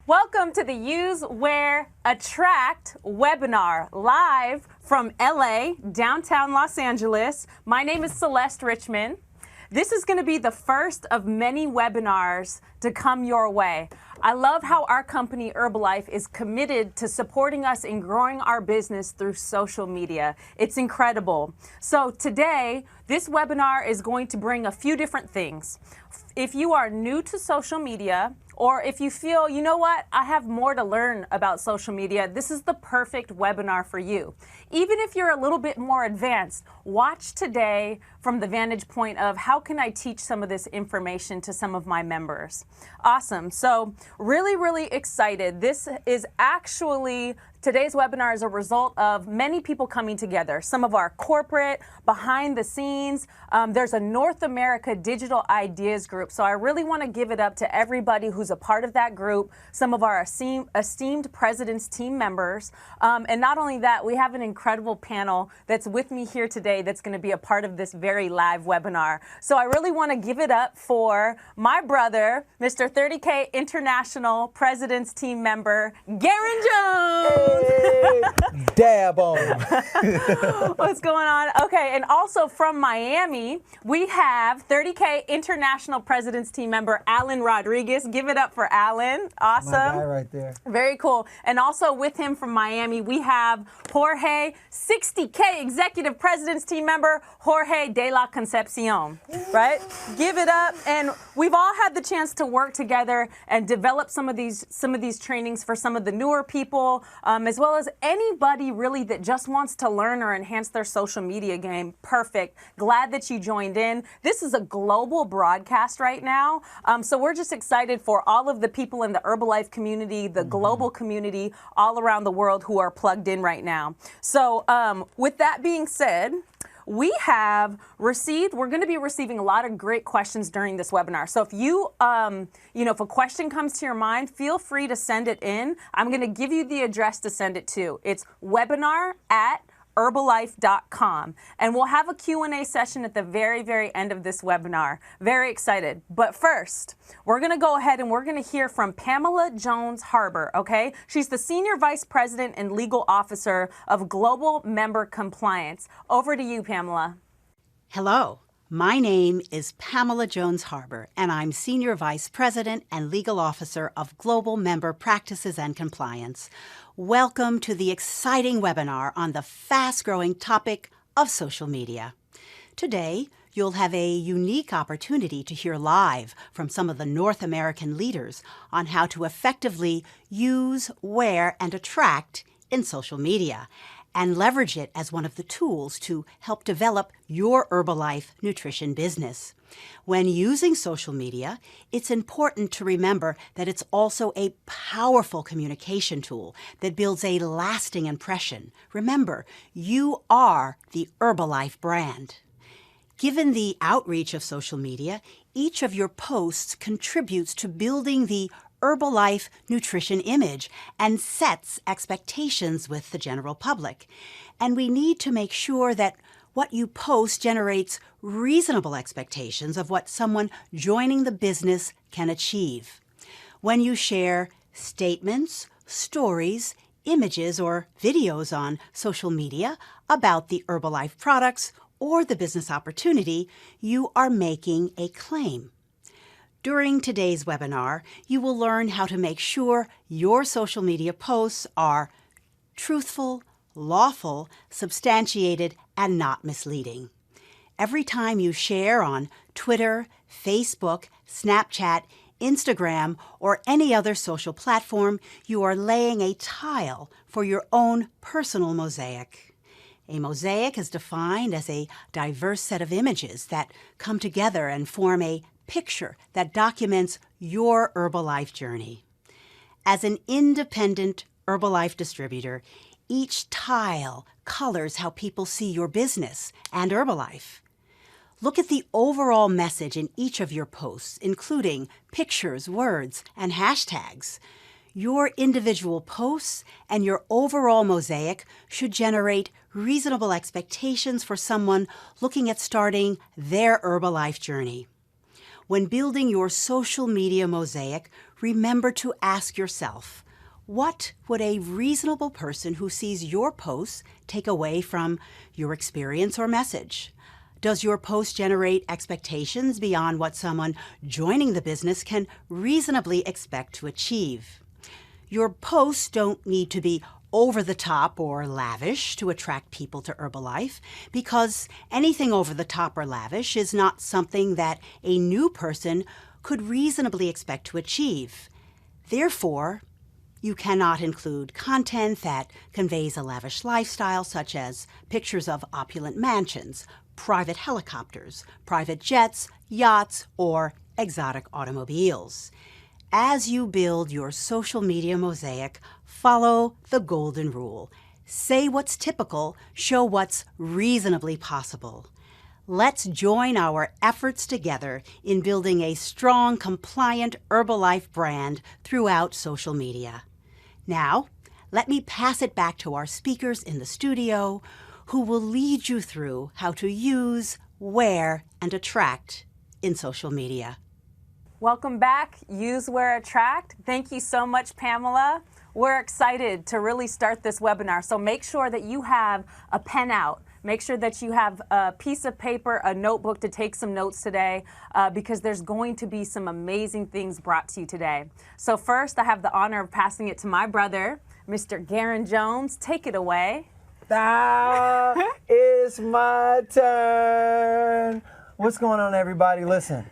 Welcome to the Use, Wear, Attract webinar live from LA, downtown Los Angeles. My name is Celeste Richmond. This is going to be the first of many webinars to come your way. I love how our company Herbalife is committed to supporting us in growing our business through social media. It's incredible. So today, this webinar is going to bring a few different things. If you are new to social media, or if you feel, you know what, I have more to learn about social media, this is the perfect webinar for you. Even if you're a little bit more advanced, watch today from the vantage point of how can I teach some of this information to some of my members. Awesome. So really excited. This is actually, today's webinar is a result of many people coming together. Some of our corporate, behind the scenes. There's a North America Digital Ideas group. So I really want to give it up to everybody who's a part of that group, some of our esteemed President's team members. And not only that, we have an incredible panel that's with me here today that's going to be a part of this very live webinar. So I really want to give it up for my brother, Mr. 30K International President's team member, Garen Jones. Hey, dab on him. What's going on? Okay, and also from Miami, we have 30K International President's team member, Alan Rodriguez. Give it up for Alan. Awesome. My guy right there. Very cool. And also with him from Miami, we have Jorge, 60K Executive President's team member, Jorge de la Concepcion, right? Give it up. And we've all had the chance to work together and develop some of these trainings for some of the newer people, as well as anybody really that just wants to learn or enhance their social media game. Perfect. Glad that you joined in. This is a global broadcast right now. So we're just excited for all of the people in the Herbalife community, the global community all around the world who are plugged in right now. So with that being said, we're going to be receiving a lot of great questions during this webinar. So if you, if a question comes to your mind, feel free to send it in. I'm going to give you the address to send it to. It's webinar@herbalife.com. And we'll have a Q&A session at the very end of this webinar. Very excited. But first, we're going to go ahead and we're going to hear from Pamela Jones Harbor, okay? She's the Senior Vice President and Legal Officer of Global Member Compliance. Over to you, Pamela. Hello. My name is Pamela Jones Harbor, and I'm Senior Vice President and Legal Officer of Global Member Practices and Compliance. Welcome to the exciting webinar on the fast-growing topic of social media. Today, you'll have a unique opportunity to hear live from some of the North American leaders on how to effectively use, wear, and attract in social media, and leverage it as one of the tools to help develop your Herbalife nutrition business. When using social media, it's important to remember that it's also a powerful communication tool that builds a lasting impression. Remember, you are the Herbalife brand. Given the outreach of social media, each of your posts contributes to building the Herbalife nutrition image and sets expectations with the general public. And we need to make sure that what you post generates reasonable expectations of what someone joining the business can achieve. When you share statements, stories, images, or videos on social media about the Herbalife products or the business opportunity, you are making a claim. During today's webinar, you will learn how to make sure your social media posts are truthful, lawful, substantiated, and not misleading. Every time you share on Twitter, Facebook, Snapchat, Instagram, or any other social platform, you are laying a tile for your own personal mosaic. A mosaic is defined as a diverse set of images that come together and form a picture that documents your Herbalife journey. As an independent Herbalife distributor, each tile colors how people see your business and Herbalife. Look at the overall message in each of your posts, including pictures, words, and hashtags. Your individual posts and your overall mosaic should generate reasonable expectations for someone looking at starting their Herbalife journey. When building your social media mosaic, remember to ask yourself, what would a reasonable person who sees your posts take away from your experience or message? Does your post generate expectations beyond what someone joining the business can reasonably expect to achieve? Your posts don't need to be over the top or lavish to attract people to Herbalife, because anything over the top or lavish is not something that a new person could reasonably expect to achieve. Therefore, you cannot include content that conveys a lavish lifestyle, such as pictures of opulent mansions, private helicopters, private jets, yachts, or exotic automobiles. As you build your social media mosaic, follow the golden rule. Say what's typical, show what's reasonably possible. Let's join our efforts together in building a strong, compliant Herbalife brand throughout social media. Now, let me pass it back to our speakers in the studio, who will lead you through how to use, wear, and attract in social media. Welcome back, Use, Wear, Attract. Thank you so much, Pamela. We're excited to really start this webinar, so make sure that you have a pen out. Make sure that you have a piece of paper, a notebook to take some notes today, because there's going to be some amazing things brought to you today. So first, I have the honor of passing it to my brother, Mr. Garen Jones. Take it away. Now it's my turn. What's going on, everybody? Listen,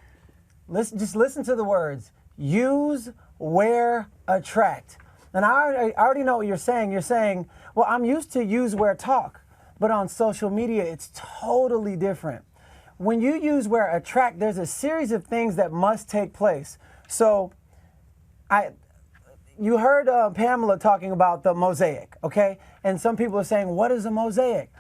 just listen to the words. Use, wear, attract. And I already know what you're saying. You're saying, well, I'm used to use, wear, talk. But on social media, it's totally different. When you use, wear, attract, there's a series of things that must take place. So you heard Pamela talking about the mosaic, okay? And some people are saying, what is a mosaic?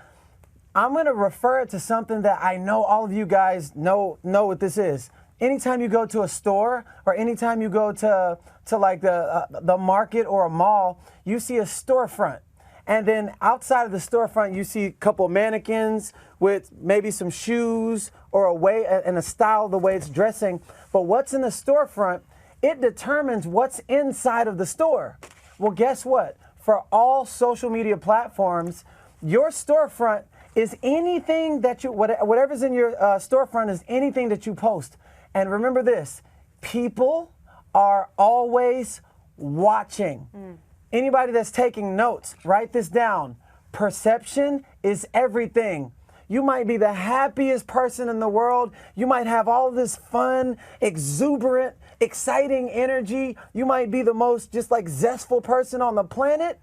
I'm going to refer it to something that I know all of you guys know what this is. Anytime you go to a store, or anytime you go to like the market or a mall, you see a storefront. And then outside of the storefront, you see a couple mannequins with maybe some shoes or a way and a style of the way it's dressing. But what's in the storefront, it determines what's inside of the store. Well, guess what? For all social media platforms, your storefront is anything that whatever's in your storefront is anything that you post. And remember this, people are always watching. Anybody that's taking notes, write this down. Perception is everything. You might be the happiest person in the world. You might have all this fun, exuberant, exciting energy. You might be the most just like zestful person on the planet.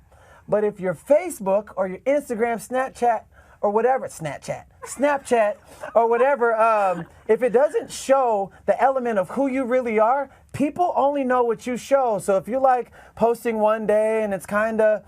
But if your Facebook or your Instagram, Snapchat or whatever, Snapchat or whatever, if it doesn't show the element of who you really are, people only know what you show. So if you like posting one day and it's kind of,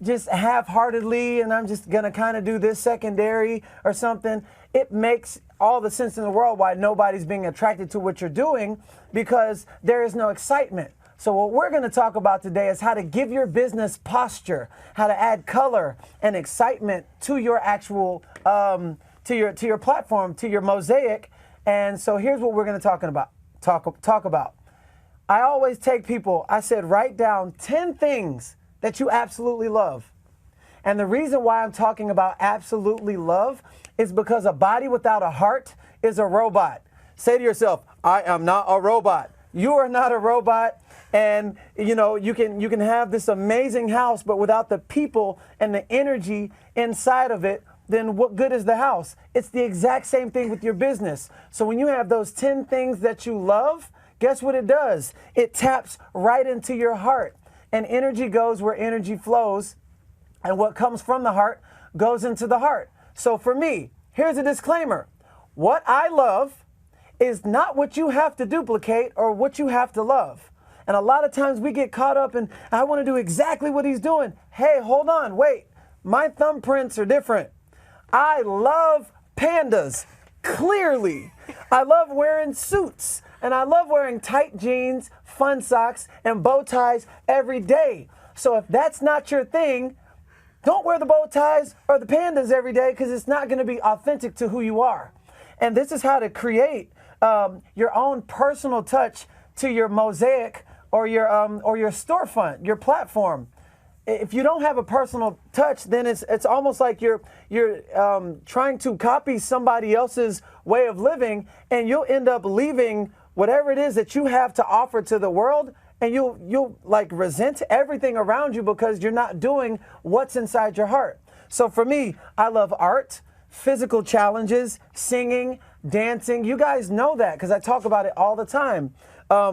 just half-heartedly, and I'm just going to kind of do this secondary or something, it makes all the sense in the world why nobody's being attracted to what you're doing, because there is no excitement. So what we're going to talk about today is how to give your business posture, how to add color and excitement to your actual, to your platform, to your mosaic. And so here's what we're going to talk about. I always take people, I said, write down 10 things that you absolutely love. And the reason why I'm talking about absolutely love is because a body without a heart is a robot. Say to yourself, I am not a robot. You are not a robot. And you can have this amazing house, but without the people and the energy inside of it, then what good is the house? It's the exact same thing with your business. So when you have those 10 things that you love, guess what it does? It taps right into your heart. And energy goes where energy flows. And what comes from the heart goes into the heart. So for me, here's a disclaimer. What I love is not what you have to duplicate or what you have to love. And a lot of times we get caught up in, I want to do exactly what he's doing. Hey, hold on, wait. My thumbprints are different. I love pandas, clearly. I love wearing suits, and I love wearing tight jeans, fun socks, and bow ties every day. So if that's not your thing, don't wear the bow ties or the pandas every day, because it's not going to be authentic to who you are. And this is how to create your own personal touch to your mosaic or your storefront, your platform. If you don't have a personal touch, then it's almost like you're trying to copy somebody else's way of living, and you'll end up leaving whatever it is that you have to offer to the world, and you'll like resent everything around you because you're not doing what's inside your heart. So for me, I love art, physical challenges, singing, dancing. You guys know that because I talk about it all the time.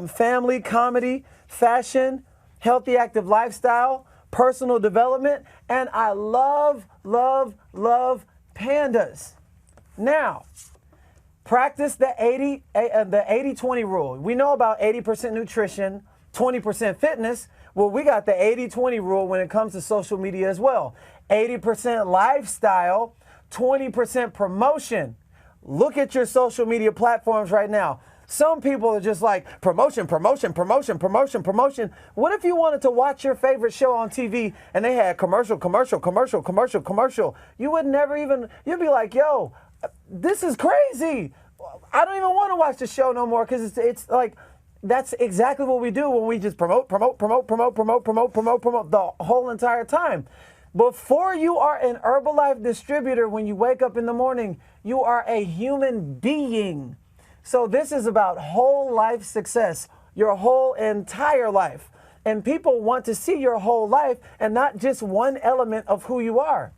Family, comedy, fashion, healthy, active lifestyle, personal development, and I love, love, love pandas. Now, practice the 80-20 rule. We know about 80% nutrition, 20% fitness. Well, we got the 80-20 rule when it comes to social media as well. 80% lifestyle, 20% promotion. Look at your social media platforms right now. Some people are just like promotion, promotion, promotion, promotion, promotion. What if you wanted to watch your favorite show on TV and they had commercial, commercial, commercial, commercial, commercial? You would never even, you'd be like, yo, this is crazy. I don't even want to watch the show no more because it's like, that's exactly what we do when we just promote the whole entire time. Before you are an Herbalife distributor, when you wake up in the morning, you are a human being. So this is about whole life success, your whole entire life. And people want to see your whole life and not just one element of who you are.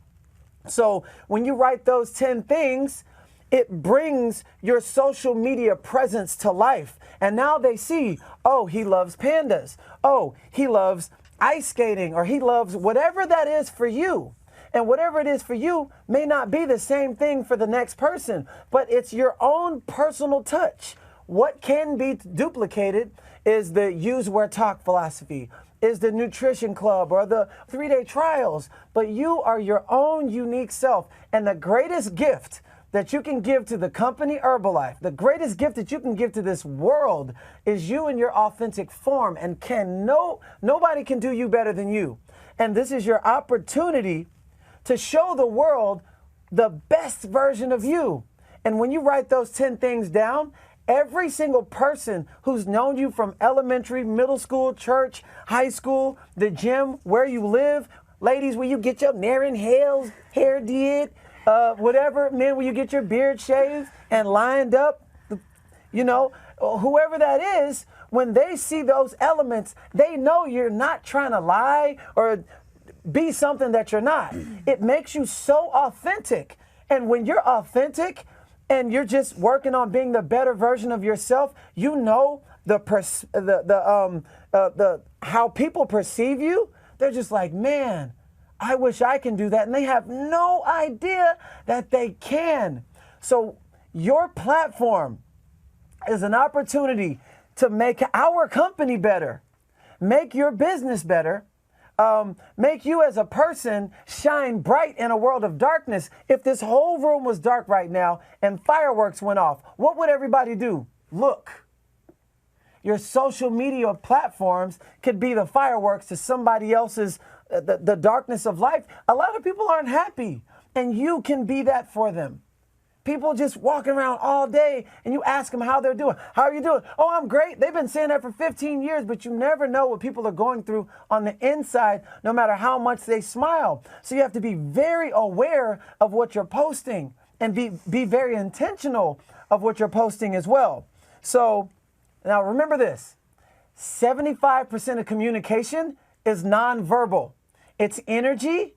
So when you write those 10 things, it brings your social media presence to life. And now they see, oh, he loves pandas. Oh, he loves ice skating, or he loves whatever that is for you. And whatever it is for you may not be the same thing for the next person, but it's your own personal touch. What can be duplicated is the use, wear, talk philosophy, is the nutrition club or the 3-day trials, but you are your own unique self. And the greatest gift that you can give to the company Herbalife, the greatest gift that you can give to this world is you in your authentic form, and nobody can do you better than you. And this is your opportunity to show the world the best version of you. And when you write those 10 things down, every single person who's known you from elementary, middle school, church, high school, the gym, where you live, ladies, where you get your Naren Hales hair did, whatever, men, where you get your beard shaved and lined up, you know, whoever that is, when they see those elements, they know you're not trying to lie or be something that you're not. It makes you so authentic. And when you're authentic and you're just working on being the better version of yourself, you know how people perceive you. They're just like, man, I wish I can do that. And they have no idea that they can. So your platform is an opportunity to make our company better, make your business better, make you as a person shine bright in a world of darkness. If this whole room was dark right now and fireworks went off, what would everybody do? Look. Your social media platforms could be the fireworks to somebody else's, the darkness of life. A lot of people aren't happy, and you can be that for them. People just walking around all day, and you ask them how they're doing. How are you doing? Oh, I'm great. They've been saying that for 15 years, but you never know what people are going through on the inside, no matter how much they smile. So you have to be very aware of what you're posting and be very intentional of what you're posting as well. So now remember this, 75% of communication is nonverbal. It's energy,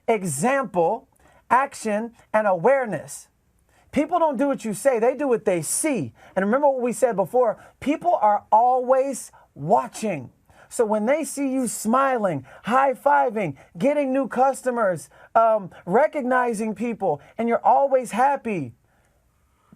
example, action, and awareness. People don't do what you say, they do what they see. And remember what we said before, people are always watching. So when they see you smiling, high-fiving, getting new customers, recognizing people, and you're always happy,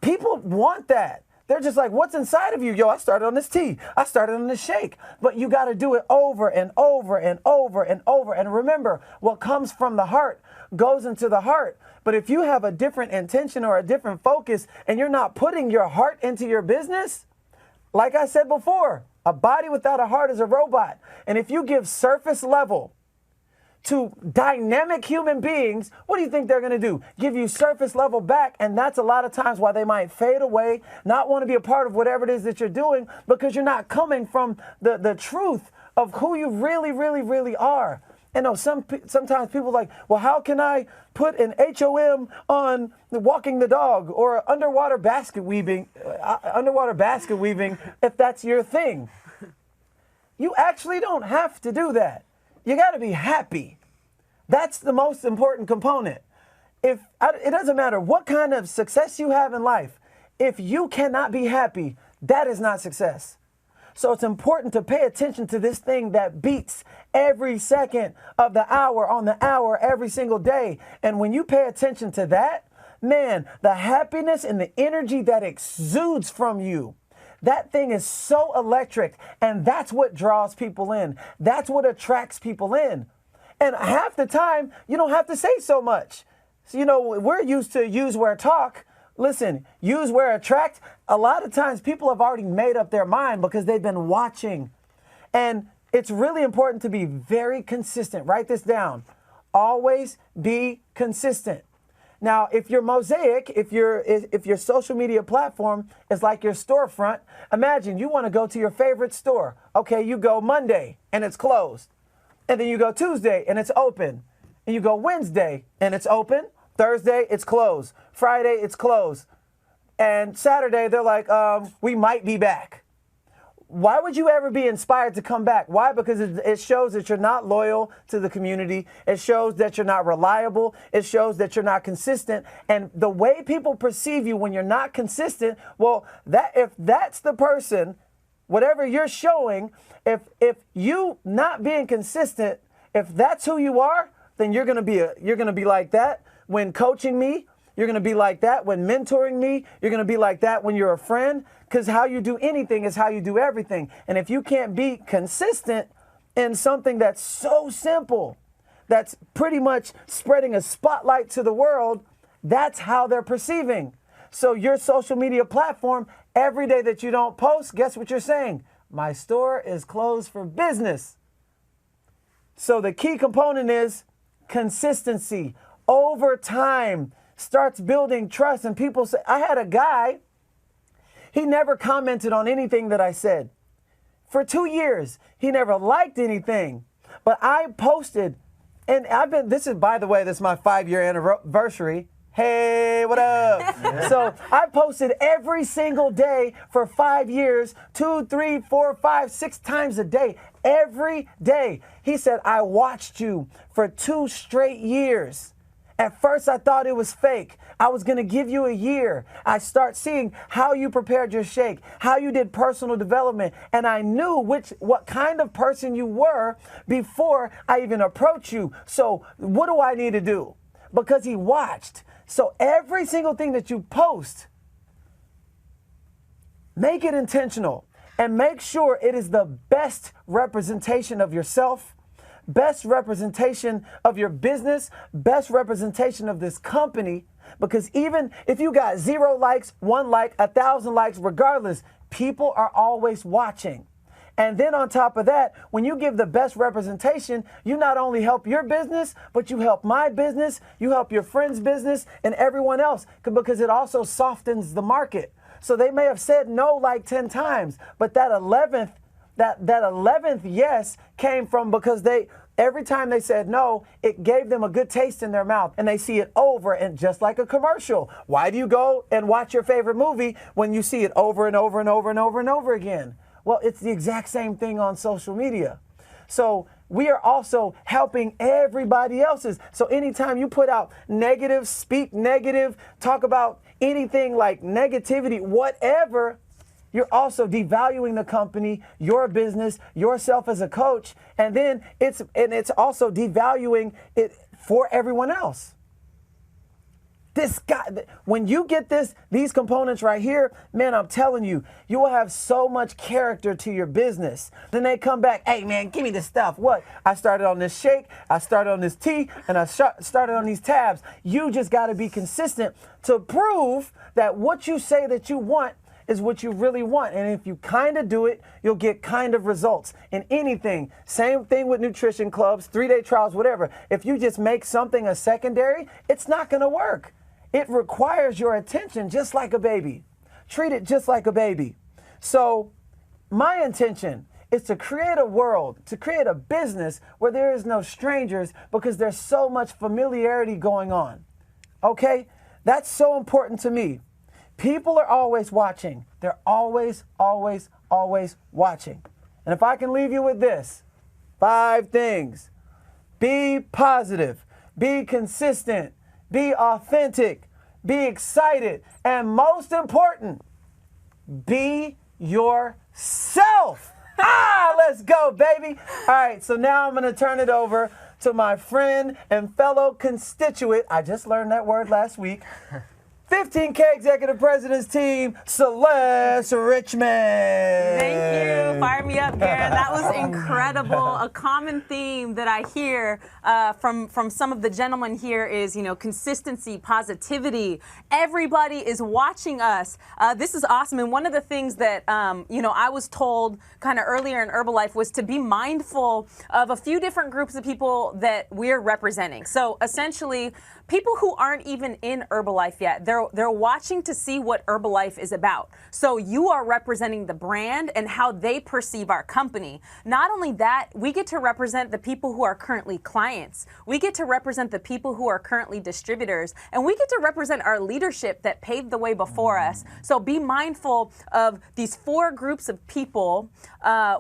people want that. They're just like, what's inside of you? Yo, I started on this tea. I started on this shake. But you got to do it over and over and over and over. And remember, what comes from the heart goes into the heart. But if you have a different intention or a different focus and you're not putting your heart into your business, like I said before, a body without a heart is a robot. And if you give surface level to dynamic human beings, what do you think they're going to do? Give you surface level back, and that's a lot of times why they might fade away, not want to be a part of whatever it is that you're doing, because you're not coming from the truth of who you really, really, really are. And sometimes people are like, well, how can I put an HOM on walking the dog or underwater basket weaving if that's your thing? You actually don't have to do that. You got to be happy. That's the most important component. It doesn't matter what kind of success you have in life. If you cannot be happy, that is not success. So it's important to pay attention to this thing that beats every second of the hour on the hour every single day. And when you pay attention to that, man, the happiness and the energy that exudes from you, that thing is so electric, and that's what draws people in. That's what attracts people in. And half the time, you don't have to say so much. So, we're used to use, where, talk. Listen, use, where, attract. A lot of times people have already made up their mind because they've been watching. And it's really important to be very consistent. Write this down. Always be consistent. Now, if your mosaic, if your social media platform is like your storefront, imagine you want to go to your favorite store. Okay, you go Monday and it's closed. And then you go Tuesday and it's open. And you go Wednesday and it's open. Thursday, it's closed. Friday, it's closed. And Saturday, they're like, we might be back. Why would you ever be inspired to come back? Why? Because it shows that you're not loyal to the community. It shows that you're not reliable. It shows that you're not consistent. And the way people perceive you when you're not consistent, well, if that's the person, whatever you're showing, if you not being consistent, if that's who you are, then you're gonna be like that when coaching me. You're going to be like that when mentoring me. You're going to be like that when you're a friend, because how you do anything is how you do everything. And if you can't be consistent in something that's so simple, that's pretty much spreading a spotlight to the world, that's how they're perceiving. So your social media platform, every day that you don't post, guess what you're saying? My store is closed for business. So the key component is consistency. Over time, starts building trust. And people say, I had a guy, he never commented on anything that I said. For 2 years, he never liked anything. But I posted, and this is my 5-year anniversary. Hey, what up? So I posted every single day for 5 years, 2, 3, 4, 5, 6 times a day, every day. He said, I watched you for 2 straight years. At first, I thought it was fake. I was going to give you a year. I start seeing how you prepared your shake, how you did personal development, and I knew what kind of person you were before I even approached you. So what do I need to do? Because he watched. So every single thing that you post, make it intentional and make sure it is the best representation of yourself, best representation of your business, best representation of this company. Because even if you got 0 likes, 1 like, 1,000 likes, regardless, people are always watching. And then on top of that, when you give the best representation, you not only help your business, but you help my business, you help your friend's business, and everyone else, because it also softens the market. So they may have said no like 10 times, but that 11th yes came from because every time they said no, it gave them a good taste in their mouth, and they see it over, and just like a commercial. Why do you go and watch your favorite movie when you see it over and over and over and over and over again? Well, it's the exact same thing on social media. So we are also helping everybody else's. So anytime you put out negative, speak negative, talk about anything like negativity, whatever, you're also devaluing the company, your business, yourself as a coach, and then it's also devaluing it for everyone else. This guy, when you get these components right here, man, I'm telling you, you will have so much character to your business. Then they come back, hey man, give me the stuff. What? I started on this shake, I started on this tea, and I started on these tabs. You just got to be consistent to prove that what you say that you want is what you really want. And if you kind of do it, you'll get kind of results in anything. Same thing with nutrition clubs, 3-day trials, whatever. If you just make something a secondary, it's not going to work. It requires your attention just like a baby. Treat it just like a baby. So my intention is to create a world, to create a business where there is no strangers because there's so much familiarity going on. Okay? That's so important to me. People are always watching. They're always, always, always watching. And if I can leave you with this, 5 things. Be positive. Be consistent. Be authentic. Be excited. And most important, be yourself. Let's go, baby. All right, so now I'm going to turn it over to my friend and fellow constituent. I just learned that word last week. 15K Executive President's Team, Celeste Richmond. Thank you. Fire me up, Garen. That was incredible. A common theme that I hear from some of the gentlemen here is, consistency, positivity. Everybody is watching us. This is awesome. And one of the things that, I was told kind of earlier in Herbalife was to be mindful of a few different groups of people that we're representing. So essentially, people who aren't even in Herbalife yet, they're watching to see what Herbalife is about. So you are representing the brand and how they perceive our company. Not only that, we get to represent the people who are currently clients. We get to represent the people who are currently distributors. And we get to represent our leadership that paved the way before us. So be mindful of these 4 groups of people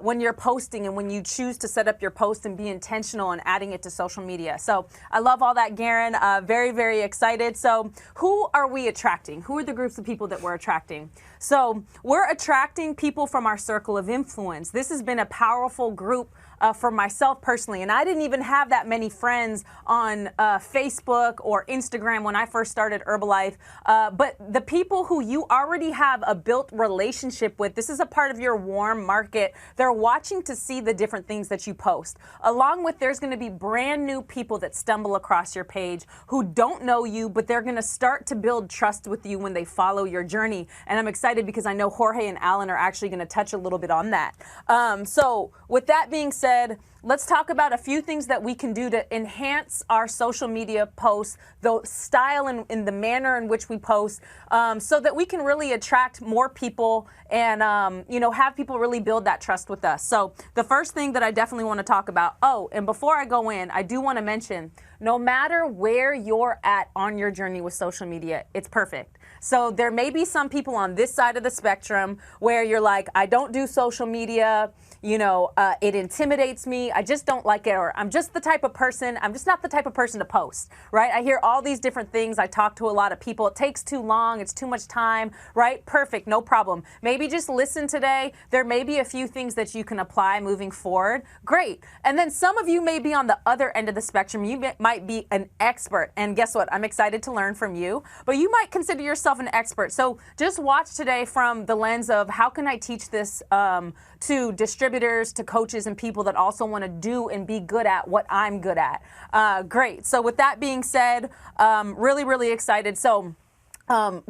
when you're posting and when you choose to set up your post and be intentional in adding it to social media. So I love all that, Garen. Very, very excited. So who are we attracting? Who are the groups of people that we're attracting? So we're attracting people from our circle of influence. This has been a powerful group for myself personally. And I didn't even have that many friends on Facebook or Instagram when I first started Herbalife. But the people who you already have a built relationship with, this is a part of your warm market. They're watching to see the different things that you post. Along with, there's going to be brand new people that stumble across your page who don't know you, but they're going to start to build trust with you when they follow your journey. And I'm excited because I know Jorge and Alan are actually going to touch a little bit on that. So with that being said, let's talk about a few things that we can do to enhance our social media posts, the style and in the manner in which we post, so that we can really attract more people and have people really build that trust with us. So the first thing that I definitely want to talk about, and before I go in, I do want to mention, no matter where you're at on your journey with social media, it's perfect. So there may be some people on this side of the spectrum where you're like, I don't do social media, it intimidates me, I just don't like it, or I'm just not the type of person to post, right? I hear all these different things. I talk to a lot of people. It takes too long. It's too much time, right? Perfect. No problem. Maybe just listen today. There may be a few things that you can apply moving forward. Great. And then some of you may be on the other end of the spectrum. You might be an expert. And guess what? I'm excited to learn from you. But you might consider yourself an expert. So just watch today from the lens of how can I teach this to distributors, to coaches, and people that also want to do and be good at what I'm good at. Great. So with that being said, really, really excited. So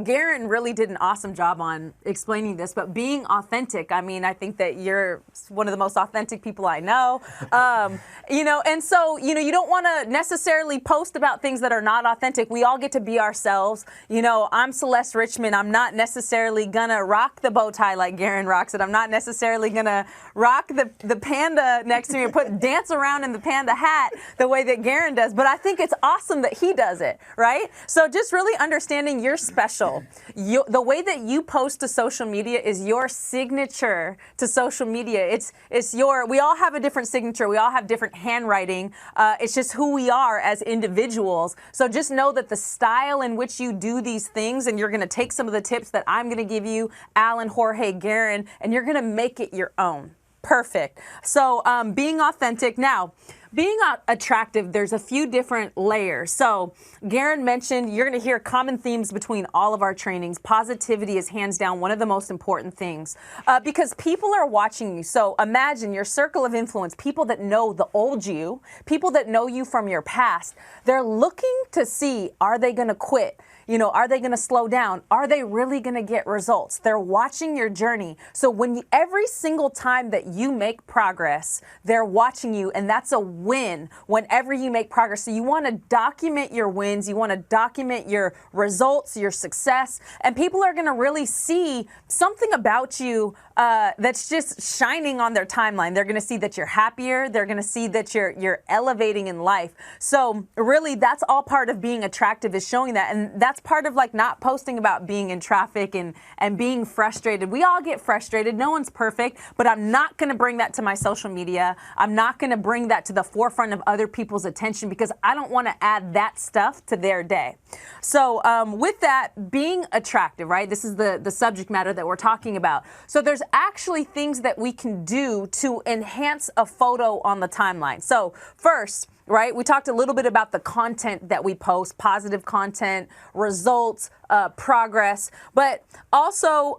Garen really did an awesome job on explaining this, but being authentic, I think that you're one of the most authentic people I know, and so, you don't want to necessarily post about things that are not authentic. We all get to be ourselves. I'm Celeste Richmond. I'm not necessarily going to rock the bow tie like Garen rocks it. I'm not necessarily going to rock the panda next to me and dance around in the panda hat the way that Garen does, but I think it's awesome that he does it, right? So just really understanding your special. The way that you post to social media is your signature to social media. We all have a different signature. We all have different handwriting. It's just who we are as individuals. So just know that the style in which you do these things, and you're going to take some of the tips that I'm going to give you, Alan, Jorge, Garen, and you're going to make it your own. Perfect. So being authentic. Now, being attractive, there's a few different layers. So Garen mentioned you're going to hear common themes between all of our trainings. Positivity is hands down one of the most important things because people are watching you. So imagine your circle of influence, people that know the old you, people that know you from your past. They're looking to see, are they going to quit? Are they going to slow down? Are they really going to get results? They're watching your journey. So every single time that you make progress, they're watching you, and that's a win whenever you make progress. So you want to document your wins. You want to document your results, your success, and people are going to really see something about you that's just shining on their timeline. They're going to see that you're happier. They're going to see that you're elevating in life. So really, that's all part of being attractive, is showing that. And that's part of like not posting about being in traffic and being frustrated. We all get frustrated. No one's perfect, but I'm not going to bring that to my social media. I'm not going to bring that to the forefront of other people's attention, because I don't want to add that stuff to their day. So with that, being attractive, right? This is the subject matter that we're talking about. So there's actually things that we can do to enhance a photo on the timeline. So first, right, we talked a little bit about the content that we post, positive content, results, progress, but also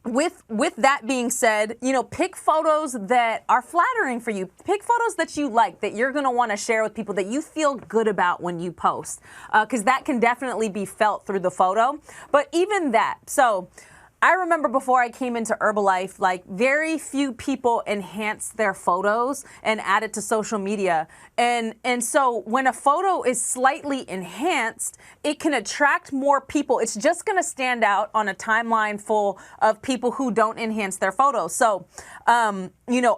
with that being said, pick photos that are flattering for you. Pick photos that you like, that you're going to want to share with people, that you feel good about when you post, because that can definitely be felt through the photo. But even that, so I remember before I came into Herbalife, like very few people enhance their photos and add it to social media. And so when a photo is slightly enhanced, it can attract more people. It's just going to stand out on a timeline full of people who don't enhance their photos. So,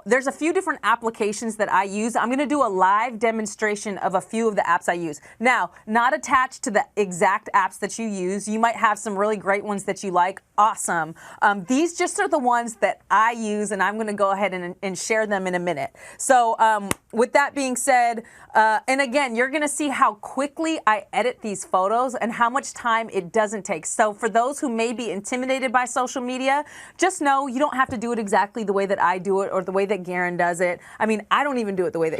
there's a few different applications that I use. I'm going to do a live demonstration of a few of the apps I use. Now, not attached to the exact apps that you use. You might have some really great ones that you like. Awesome. These just are the ones that I use, and I'm going to go ahead and share them in a minute. So with that being said, and again, you're going to see how quickly I edit these photos and how much time it doesn't take. So for those who may be intimidated by social media, just know you don't have to do it exactly the way that I do it or the way that Garen does it. I mean, I don't even do it the way that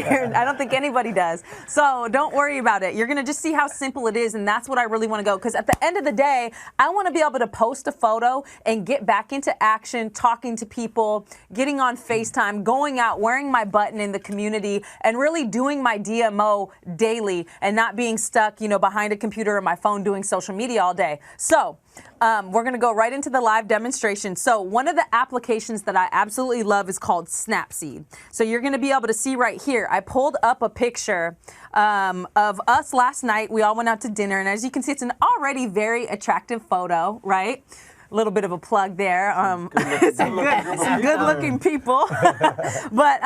Garen, I don't think anybody does. So don't worry about it. You're going to just see how simple it is, and that's what I really want to go, because at the end of the day, I want to be able to post a photo and get back into action, talking to people, getting on FaceTime, going out, wearing my button in the community, and really doing my DMO daily and not being stuck, behind a computer or my phone doing social media all day. So we're going to go right into the live demonstration. So one of the applications that I absolutely love is called Snapseed. So you're going to be able to see right here, I pulled up a picture of us last night. We all went out to dinner, and as you can see, it's an already very attractive photo, right? A little bit of a plug there. Some good-looking people. But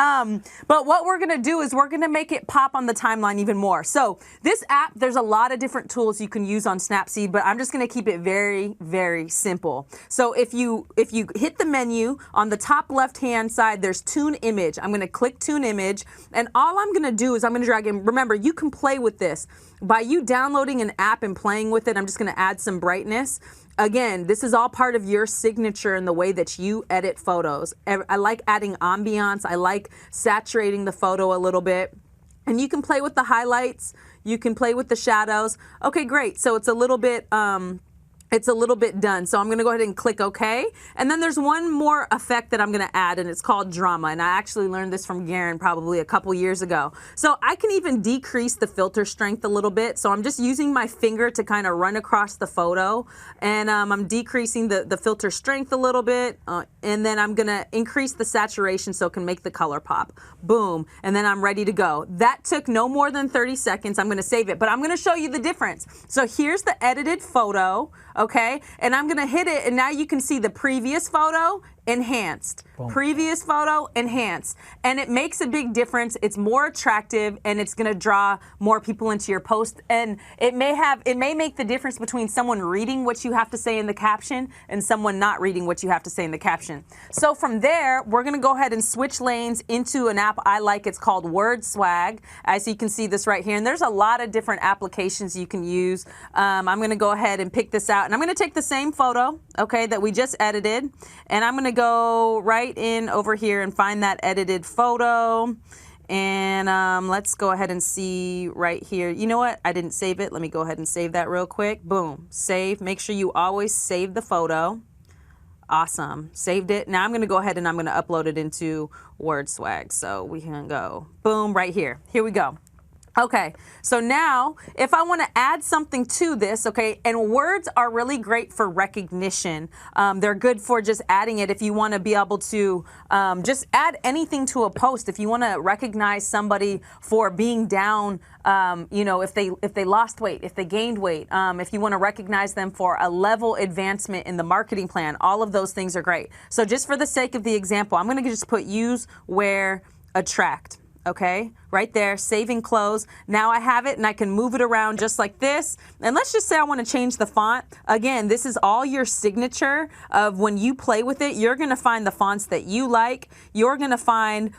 what we're going to do is we're going to make it pop on the timeline even more. So this app, there's a lot of different tools you can use on Snapseed, but I'm just going to keep it very, very simple. So if you hit the menu on the top left-hand side, there's Tune Image. I'm going to click Tune Image, and all I'm going to do is I'm going to drag in. Remember, you can play with this. By you downloading an app and playing with it, I'm just going to add some brightness. Again, this is all part of your signature in the way that you edit photos. I like adding ambiance. I like saturating the photo a little bit. And you can play with the highlights. You can play with the shadows. Okay, great. So it's a little bit done. So I'm going to go ahead and click OK. And then there's one more effect that I'm going to add, and it's called drama. And I actually learned this from Garen probably a couple years ago. So I can even decrease the filter strength a little bit. So I'm just using my finger to kind of run across the photo. And I'm decreasing the filter strength a little bit. And then I'm going to increase the saturation so it can make the color pop. Boom. And then I'm ready to go. That took no more than 30 seconds. I'm going to save it. But I'm going to show you the difference. So here's the edited photo. Okay, and I'm gonna hit it, and now you can see the previous photo enhanced. Boom. Previous photo enhanced, and it makes a big difference. It's more attractive, and it's going to draw more people into your post, and it may make the difference between someone reading what you have to say in the caption and someone not reading what you have to say in the caption. So from there, we're going to go ahead and switch lanes into an app I like. It's called Word Swag. As you can see this right here, and there's a lot of different applications you can use. I'm going to go ahead and pick this out, and I'm going to take the same photo, okay, that we just edited, and I'm going to go right in over here and find that edited photo. And let's go ahead and see right here. You know what? I didn't save it. Let me go ahead and save that real quick. Boom. Save. Make sure you always save the photo. Awesome. Saved it. Now I'm going to go ahead and I'm going to upload it into Word Swag. So we can go boom right here. Here we go. Okay, so now if I want to add something to this, okay, and words are really great for recognition. They're good for just adding it if you want to be able to just add anything to a post. If you want to recognize somebody for being down, if they lost weight, if they gained weight, if you want to recognize them for a level advancement in the marketing plan, all of those things are great. So just for the sake of the example, I'm going to just put use, wear, attract. Okay, right there, saving clothes. Now I have it and I can move it around just like this. And let's just say I want to change the font. Again, this is all your signature of when you play with it. You're going to find the fonts that you like. You're going to find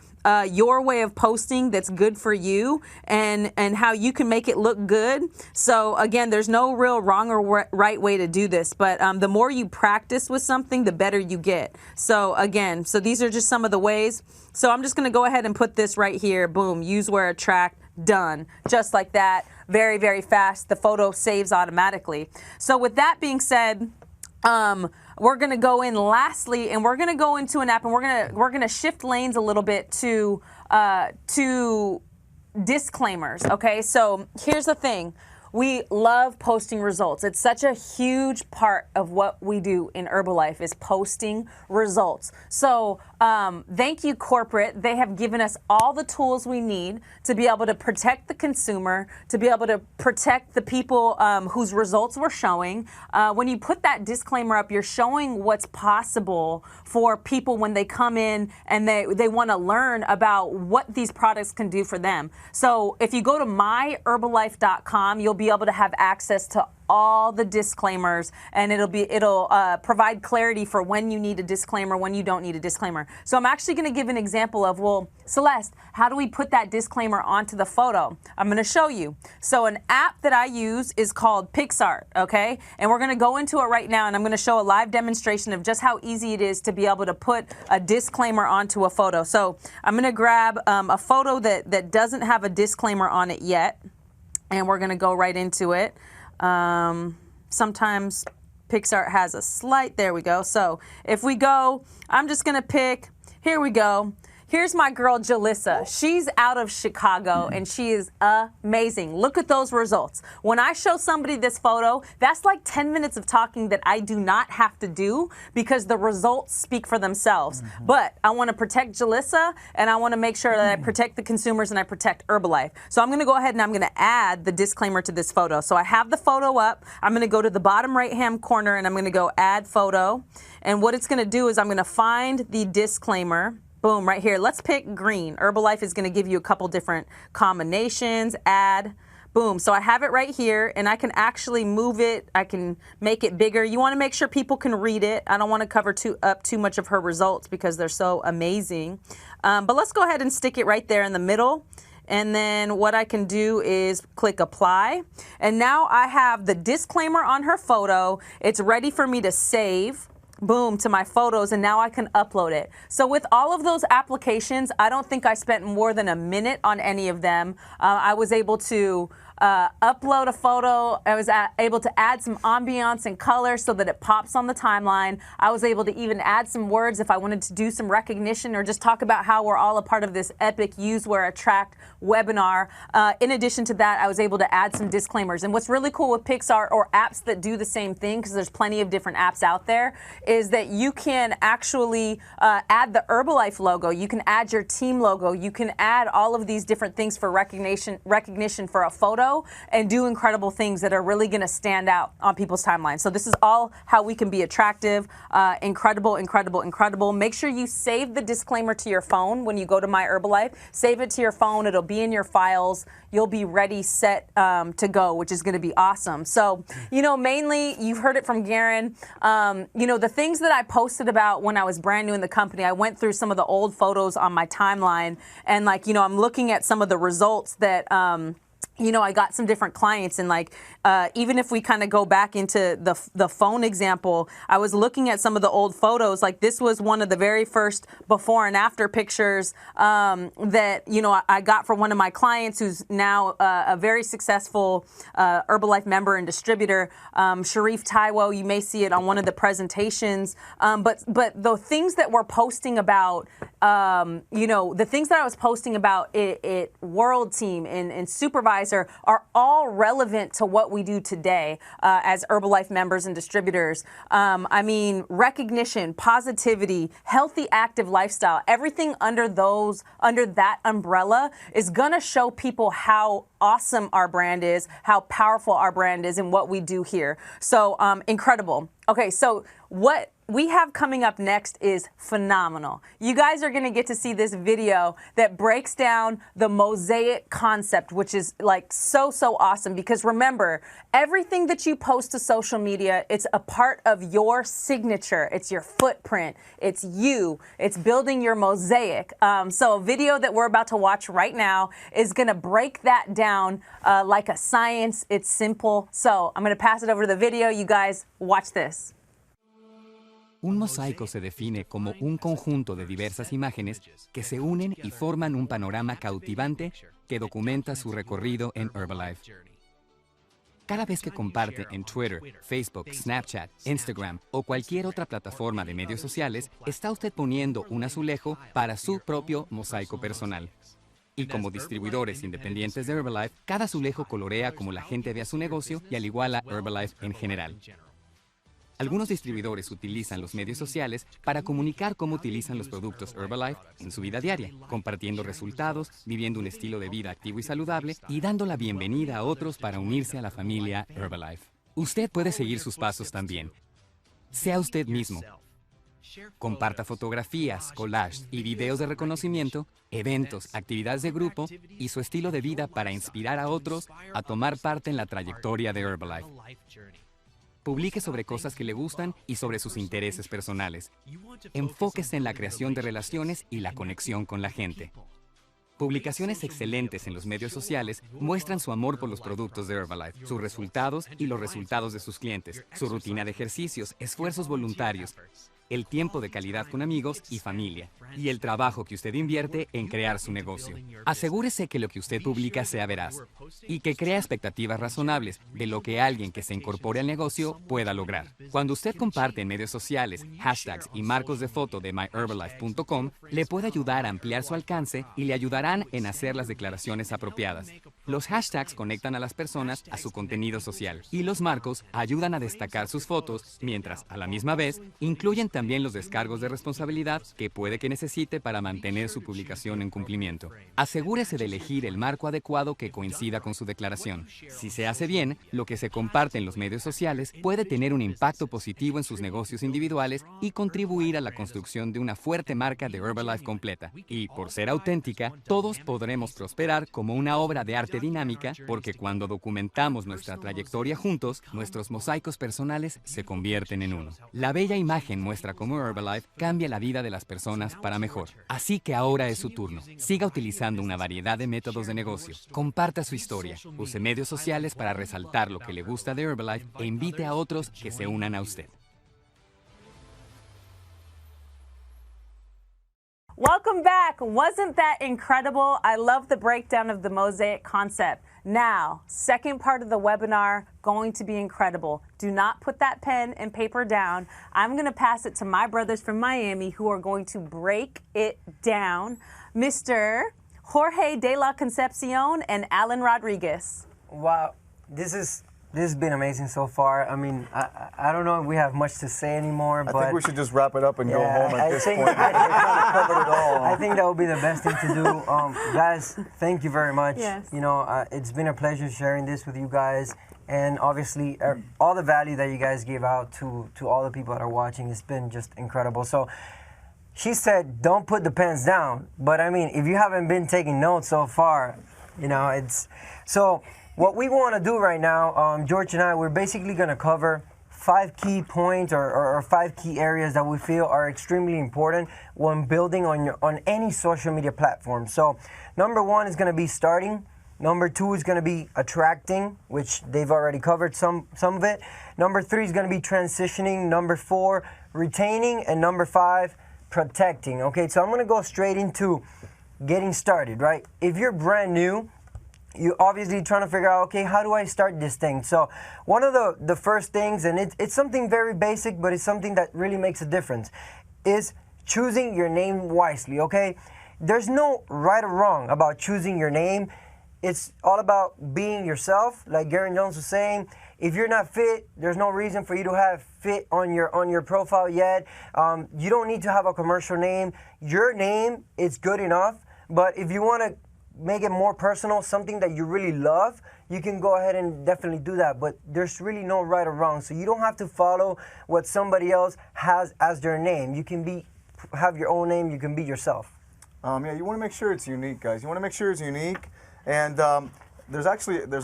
your way of posting that's good for you and how you can make it look good. So again, there's no real wrong or right way to do this, but the more you practice with something, the better you get. So again, so these are just some of the ways. So I'm just going to go ahead and put this right here. Boom, use, wear, attract, done. Just like that, very, very fast. The photo saves automatically. So with that being said, we're going to go in lastly, and we're going to go into an app, and we're going to shift lanes a little bit to disclaimers. Okay, so here's the thing. We love posting results. It's such a huge part of what we do in Herbalife is posting results. So thank you, corporate. They have given us all the tools we need to be able to protect the consumer, to be able to protect the people whose results we're showing. When you put that disclaimer up, you're showing what's possible for people when they come in and they want to learn about what these products can do for them. So if you go to myherbalife.com, you'll be able to have access to all the disclaimers, and it'll provide clarity for when you need a disclaimer, when you don't need a disclaimer. So I'm actually going to give an example of, well, Celeste, how do we put that disclaimer onto the photo? I'm going to show you. So an app that I use is called Pixart, okay? And we're going to go into it right now, and I'm going to show a live demonstration of just how easy it is to be able to put a disclaimer onto a photo. So I'm going to grab a photo that doesn't have a disclaimer on it yet, and we're going to go right into it. Sometimes Pixart has a slight, there we go. So if we go, I'm just going to pick, here we go. Here's my girl, Jalissa. She's out of Chicago, and she is amazing. Look at those results. When I show somebody this photo, that's like 10 minutes of talking that I do not have to do because the results speak for themselves. But I want to protect Jalissa, and I want to make sure that I protect the consumers and I protect Herbalife. So I'm going to go ahead and I'm going to add the disclaimer to this photo. So I have the photo up. I'm going to go to the bottom right-hand corner, and I'm going to go add photo. And what it's going to do is I'm going to find the disclaimer. Boom, right here. Let's pick green. Herbalife is going to give you a couple different combinations. Add. Boom. So I have it right here, and I can actually move it. I can make it bigger. You want to make sure people can read it. I don't want to cover up too much of her results because they're so amazing. But let's go ahead and stick it right there in the middle. And then what I can do is click apply. And now I have the disclaimer on her photo. It's ready for me to save. Boom, to my photos, and now I can upload it. So with all of those applications, I don't think I spent more than a minute on any of them. I was able to upload a photo. I was able to add some ambiance and color so that it pops on the timeline. I was able to even add some words if I wanted to do some recognition or just talk about how we're all a part of this epic Use, Wear, Attract webinar. In addition to that, I was able to add some disclaimers. And what's really cool with Pixar or apps that do the same thing, because there's plenty of different apps out there, is that you can actually add the Herbalife logo. You can add your team logo. You can add all of these different things for recognition for a photo and do incredible things that are really going to stand out on people's timelines. So this is all how we can be attractive, incredible, incredible, incredible. Make sure you save the disclaimer to your phone when you go to My Herbalife. Save it to your phone. It'll be in your files. You'll be ready, set to go, which is going to be awesome. So, mainly you've heard it from Garen. The things that I posted about when I was brand new in the company, I went through some of the old photos on my timeline, and I'm looking at some of the results that I got some different clients, and even if we kind of go back into the phone example, I was looking at some of the old photos. Like this was one of the very first before and after pictures that I got from one of my clients who's now a very successful Herbalife member and distributor, Sharif Taiwo. You may see it on one of the presentations. But the things that we're posting about you know, the things that I was posting about it World Team and Supervisor are all relevant to what we do today as Herbalife members and distributors. I mean, recognition, positivity, healthy, active lifestyle, everything under that umbrella is gonna show people how awesome our brand is, how powerful our brand is, and what we do here. So incredible. Okay, so what we have coming up next is phenomenal. You guys are gonna get to see this video that breaks down the mosaic concept, which is like so awesome, because remember, everything that you post to social media, it's a part of your signature. It's your footprint. It's you. It's building your mosaic. So a video that we're about to watch right now is gonna break that down like a science. It's simple. So I'm gonna pass it over to the video. You guys watch this. Un mosaico se define como un conjunto de diversas imágenes que se unen y forman un panorama cautivante que documenta su recorrido en Herbalife. Cada vez que comparte en Twitter, Facebook, Snapchat, Instagram o cualquier otra plataforma de medios sociales, está usted poniendo un azulejo para su propio mosaico personal. Y como distribuidores independientes de Herbalife, cada azulejo colorea como la gente ve a su negocio y al igual a Herbalife en general. Algunos distribuidores utilizan los medios sociales para comunicar cómo utilizan los productos Herbalife en su vida diaria, compartiendo resultados, viviendo un estilo de vida activo y saludable y dando la bienvenida a otros para unirse a la familia Herbalife. Usted puede seguir sus pasos también. Sea usted mismo. Comparta fotografías, collages y videos de reconocimiento, eventos, actividades de grupo y su estilo de vida para inspirar a otros a tomar parte en la trayectoria de Herbalife. Publique sobre cosas que le gustan y sobre sus intereses personales. Enfóquese en la creación de relaciones y la conexión con la gente. Publicaciones excelentes en los medios sociales muestran su amor por los productos de Herbalife, sus resultados y los resultados de sus clientes, su rutina de ejercicios, esfuerzos voluntarios, el tiempo de calidad con amigos y familia, y el trabajo que usted invierte en crear su negocio. Asegúrese que lo que usted publica sea veraz y que crea expectativas razonables de lo que alguien que se incorpore al negocio pueda lograr. Cuando usted comparte en medios sociales, hashtags y marcos de foto de myherbalife.com, le puede ayudar a ampliar su alcance y le ayudarán en hacer las declaraciones apropiadas. Los hashtags conectan a las personas a su contenido social y los marcos ayudan a destacar sus fotos, mientras a la misma vez incluyen también los descargos de responsabilidad que puede que necesite para mantener su publicación en cumplimiento. Asegúrese de elegir el marco adecuado que coincida con su declaración. Si se hace bien, lo que se comparte en los medios sociales puede tener un impacto positivo en sus negocios individuales y contribuir a la construcción de una fuerte marca de Herbalife completa. Y, por ser auténtica, todos podremos prosperar como una obra de arte dinámica, porque cuando documentamos nuestra trayectoria juntos, nuestros mosaicos personales se convierten en uno. La bella imagen muestra cómo Herbalife cambia la vida de las personas para mejor. Así que ahora es su turno. Siga utilizando una variedad de métodos de negocio. Comparta su historia. Use medios sociales para resaltar lo que le gusta de Herbalife e invite a otros que se unan a usted. Welcome back. Wasn't that incredible? I love the breakdown of the mosaic concept. Now, second part of the webinar, going to be incredible. Do not put that pen and paper down. I'm going to pass it to my brothers from Miami who are going to break it down. Mr. Jorge de la Concepcion and Alan Rodriguez. Wow, this has been amazing so far. I mean, I don't know if we have much to say anymore, but I think we should just wrap it up and go home at this point. I think that would be the best thing to do. Guys, thank you very much. Yes. You know, it's been a pleasure sharing this with you guys, and obviously all the value that you guys gave out to all the people that are watching, it's been just incredible. So she said, don't put the pens down, but I mean, if you haven't been taking notes so far, you know, it's so. What we want to do right now, George and I, we're basically going to cover 5 key points or 5 key areas that we feel are extremely important when building on any social media platform. So number 1 is going to be starting. Number 2 is going to be attracting, which they've already covered some of it. Number 3 is going to be transitioning. Number 4, retaining. And number 5, protecting. Okay, so I'm going to go straight into getting started, right? If you're brand new, you're obviously trying to figure out, okay, how do I start this thing? So one of the first things, and it's something very basic, but it's something that really makes a difference, is choosing your name wisely, okay? There's no right or wrong about choosing your name. It's all about being yourself. Like Garen Jones was saying, if you're not fit, there's no reason for you to have fit on your profile yet. You don't need to have a commercial name. Your name is good enough. But if you want to make it more personal, something that you really love, you can go ahead and definitely do that. But there's really no right or wrong. So you don't have to follow what somebody else has as their name. You can have your own name. You can be yourself. Yeah, you want to make sure it's unique, guys. You want to make sure it's unique. And there's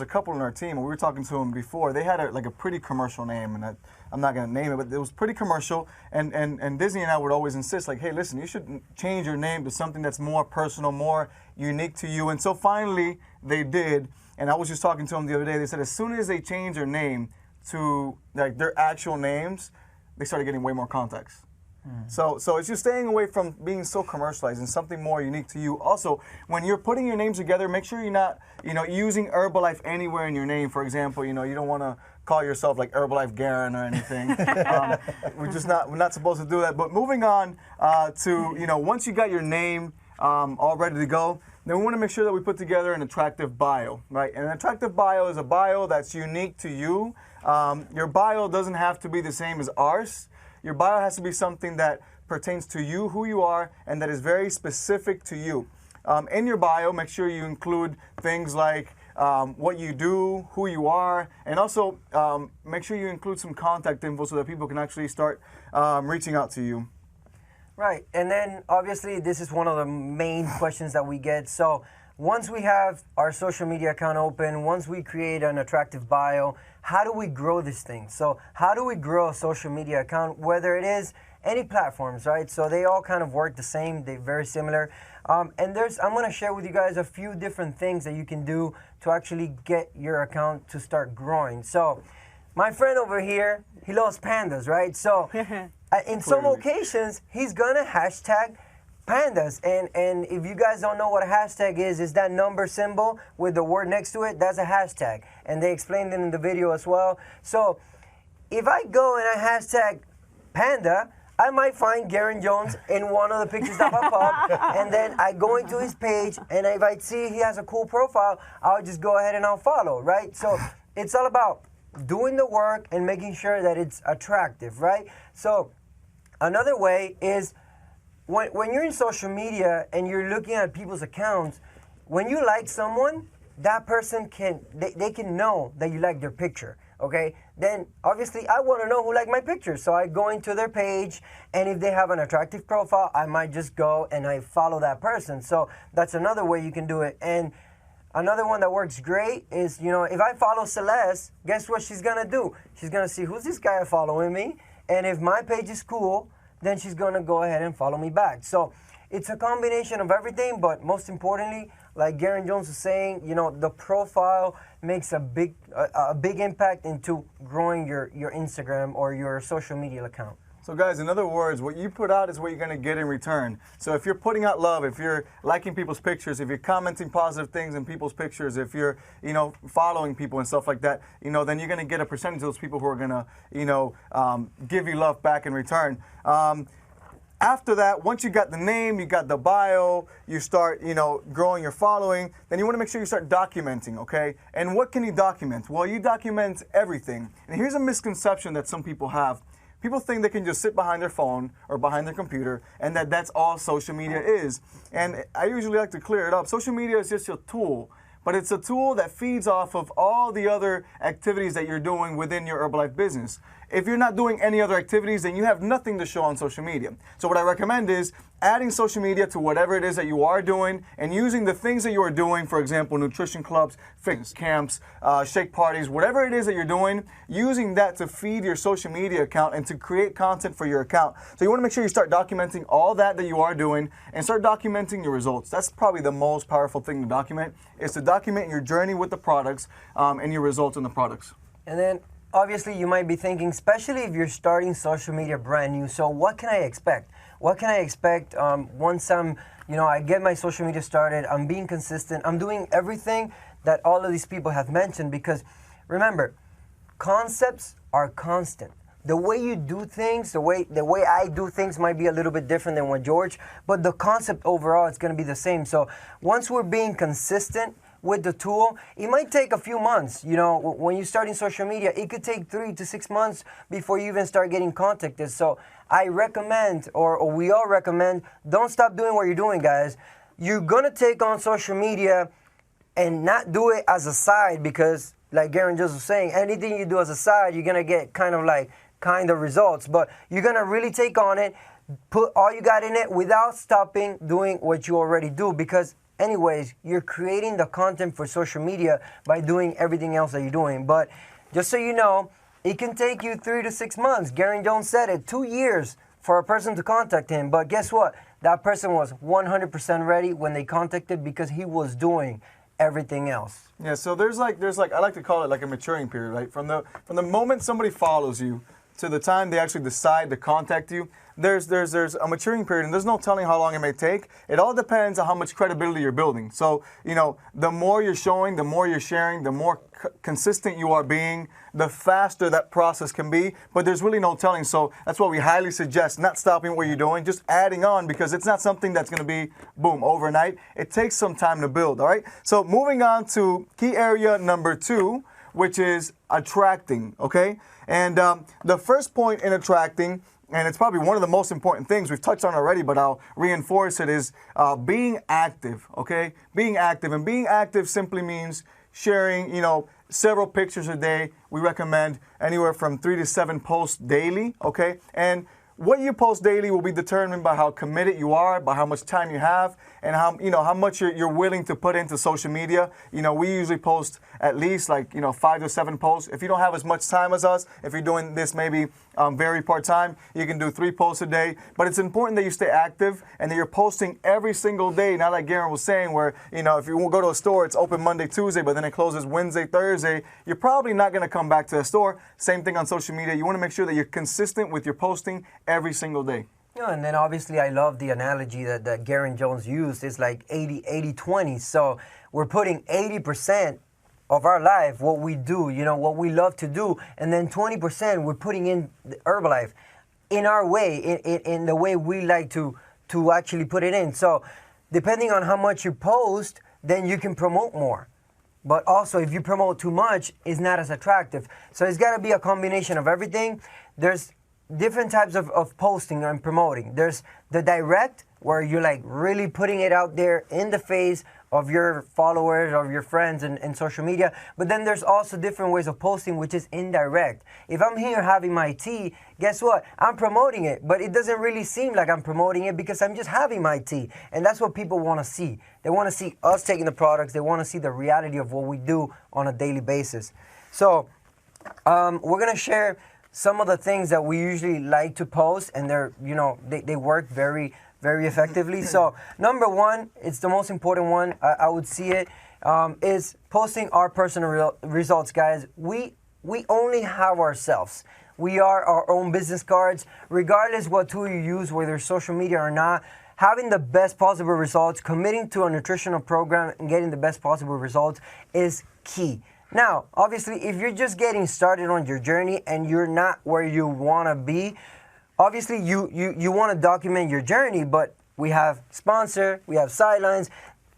a couple in our team, and we were talking to them before. They had a pretty commercial name, and I'm not going to name it, but it was pretty commercial. And Disney and I would always insist, like, hey, listen, you should change your name to something that's more personal, more unique to you. And so finally they did. And I was just talking to them the other day. They said as soon as they changed their name to like their actual names, they started getting way more contacts. So it's just staying away from being so commercialized and something more unique to you. Also, when you're putting your names together, make sure you're not, using Herbalife anywhere in your name. For example, you don't want to call yourself like Herbalife Garen or anything. We're not supposed to do that. But moving on to, once you got your name all ready to go, then we want to make sure that we put together an attractive bio, right? And an attractive bio is a bio that's unique to you. Your bio doesn't have to be the same as ours. Your bio has to be something that pertains to you, who you are, and that is very specific to you. In your bio, make sure you include things like what you do, who you are, and also make sure you include some contact info so that people can actually start reaching out to you. Right, and then obviously this is one of the main questions that we get. So once we have our social media account open, once we create an attractive bio, how do we grow this thing? So how do we grow a social media account, whether it is any platforms, right? So they all kind of work the same, they're very similar. And I'm going to share with you guys a few different things that you can do to actually get your account to start growing. So my friend over here, he loves pandas, right? So in some occasions, he's going to hashtag pandas, and if you guys don't know what a hashtag is that number symbol with the word next to it. That's a hashtag, and they explained it in the video as well. So if I go and I hashtag panda, I might find Garen Jones in one of the pictures that pop up, and then I go into his page, and if I see he has a cool profile, I'll just go ahead and I'll follow, right? So it's all about doing the work and making sure that it's attractive, right? So another way is when you're in social media and you're looking at people's accounts, when you like someone, that person they can know that you like their picture, okay? Then obviously I want to know who liked my picture, so I go into their page, and if they have an attractive profile, I might just go and I follow that person. So that's another way you can do it. And another one that works great is, if I follow Celeste, guess what she's gonna do? She's gonna see, who's this guy following me? And if my page is cool, then she's going to go ahead and follow me back. So it's a combination of everything, but most importantly, like Garen Jones was saying, the profile makes a big impact into growing your Instagram or your social media account. So guys, in other words, what you put out is what you're going to get in return. So if you're putting out love, if you're liking people's pictures, if you're commenting positive things in people's pictures, if you're, following people and stuff like that, then you're going to get a percentage of those people who are going to, give you love back in return. After that, once you got the name, you got the bio, you start, growing your following, then you want to make sure you start documenting, okay? And what can you document? Well, you document everything. And here's a misconception that some people have. People think they can just sit behind their phone or behind their computer and that's all social media is. And I usually like to clear it up. Social media is just a tool, but it's a tool that feeds off of all the other activities that you're doing within your Herbalife business. If you're not doing any other activities, then you have nothing to show on social media. So what I recommend is adding social media to whatever it is that you are doing and using the things that you are doing, for example, nutrition clubs, fitness camps, shake parties, whatever it is that you're doing, using that to feed your social media account and to create content for your account. So you want to make sure you start documenting all that you are doing and start documenting your results. That's probably the most powerful thing to document, is to document your journey with the products and your results in the products. And then obviously you might be thinking, especially if you're starting social media brand new, so what can I expect? What can I expect once I get my social media started, I'm being consistent, I'm doing everything that all of these people have mentioned? Because remember, concepts are constant. the way you do things, the way I do things might be a little bit different than what George, but the concept overall is going to be the same. So once we're being consistent with the tool, it might take a few months. You know, when you start in social media, it could take 3 to 6 months before you even start getting contacted. So I recommend, or we all recommend, don't stop doing what you're doing, guys. You're going to take on social media and not do it as a side, because like Garen just was saying, anything you do as a side, you're going to get kind of results. But you're going to really take on it, put all you got in it without stopping doing what you already do, because anyways, you're creating the content for social media by doing everything else that you're doing. But just so you know, it can take you 3 to 6 months. Garen Jones said it, 2 years for a person to contact him. But guess what? That person was 100% ready when they contacted, because he was doing everything else. Yeah, so there's like I like to call it like a maturing period, right? From the moment somebody follows you to the time they actually decide to contact you, there's a maturing period, and there's no telling how long it may take. It all depends on how much credibility you're building. So, you know, the more you're showing, the more you're sharing, the more consistent you are being, the faster that process can be. But there's really no telling. So that's why we highly suggest not stopping what you're doing, just adding on, because it's not something that's going to be, boom, overnight. It takes some time to build, all right? So moving on to key area number 2, which is attracting, okay? And the first point in attracting, and it's probably one of the most important things we've touched on already, but I'll reinforce it, is being active, okay? Being active. And being active simply means sharing, you know, several pictures a day. We recommend anywhere from 3 to 7 posts daily, okay? And what you post daily will be determined by how committed you are, by how much time you have, and how much you're willing to put into social media. You know, we usually post at least 5 to 7 posts. If you don't have as much time as us, if you're doing this maybe very part-time, you can do 3 posts a day. But it's important that you stay active and that you're posting every single day. Not like Garen was saying, where, you know, if you go to a store, it's open Monday, Tuesday, but then it closes Wednesday, Thursday. You're probably not going to come back to the store. Same thing on social media. You want to make sure that you're consistent with your posting every single day. Yeah, and then obviously I love the analogy that Garen Jones used. It's like 80-20. So we're putting 80% of our life, what we do, you know, what we love to do, and then 20% we're putting in the Herbalife in our way, in the way we like to actually put it in. So depending on how much you post, then you can promote more. But also, if you promote too much, it's not as attractive. So it's got to be a combination of everything. There's different types of posting and promoting. There's the direct, where you're like really putting it out there in the face of your followers, of your friends in social media. But then there's also different ways of posting, which is indirect. If I'm here having my tea, guess what? I'm promoting it, but it doesn't really seem like I'm promoting it, because I'm just having my tea. And that's what people want to see. They want to see us taking the products. They want to see the reality of what we do on a daily basis. So we're going to share some of the things that we usually like to post, and they work very, very effectively. So number 1, it's the most important one, I would see it, is posting our personal results, guys. We only have ourselves. We are our own business cards, regardless what tool you use, whether social media or not. Having the best possible results, committing to a nutritional program and getting the best possible results is key. Now, obviously, if you're just getting started on your journey and you're not where you want to be, obviously you want to document your journey, but we have sponsor, we have sidelines,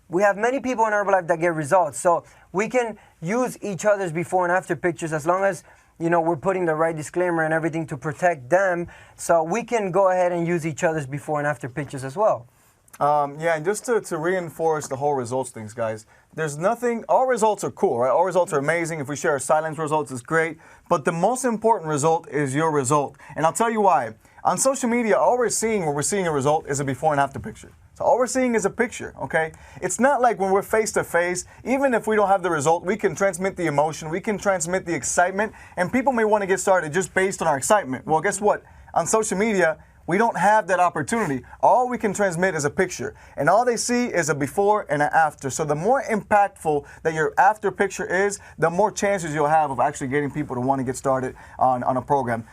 we have many people in Herbalife that get results. So we can use each other's before and after pictures, as long as, you know, we're putting the right disclaimer and everything to protect them. So we can go ahead and use each other's before and after pictures as well. Yeah, and just to reinforce the whole results things, guys, there's nothing, all results are cool, right? All results are amazing. If we share our silence results, it's great. But the most important result is your result. And I'll tell you why. On social media, all we're seeing when we're seeing a result is a before and after picture. So all we're seeing is a picture, okay? It's not like when we're face to face, even if we don't have the result, we can transmit the emotion, we can transmit the excitement, and people may want to get started just based on our excitement. Well, guess what? On social media, we don't have that opportunity. All we can transmit is a picture, and all they see is a before and an after. So the more impactful that your after picture is, the more chances you'll have of actually getting people to want to get started on a program.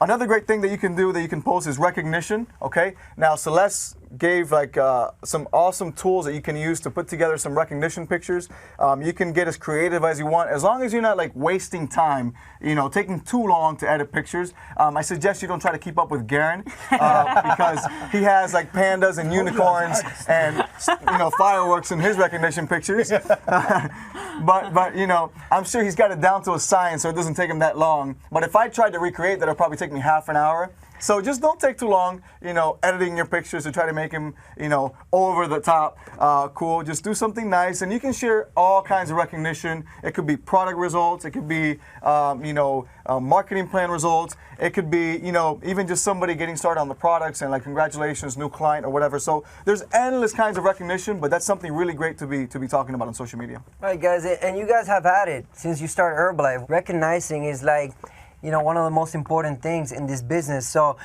Another great thing that you can do that you can post is recognition, okay? Now, Celeste gave like some awesome tools that you can use to put together some recognition pictures. You can get as creative as you want, as long as you're not like wasting time, you know, taking too long to edit pictures. I suggest you don't try to keep up with Garen because he has like pandas and unicorns and, you know, fireworks in his recognition pictures. But you know, I'm sure he's got it down to a science, so it doesn't take him that long. But if I tried to recreate that, it'll probably take me half an hour. So just don't take too long, you know, editing your pictures to try to make them, you know, over the top cool. Just do something nice, and you can share all kinds of recognition. It could be product results. It could be, you know, marketing plan results. It could be, you know, even just somebody getting started on the products and like, congratulations, new client or whatever. So there's endless kinds of recognition, but that's something really great to be talking about on social media. All right, guys, and you guys have had it since you started Herbalife. Recognizing is like, you know, one of the most important things in this business. So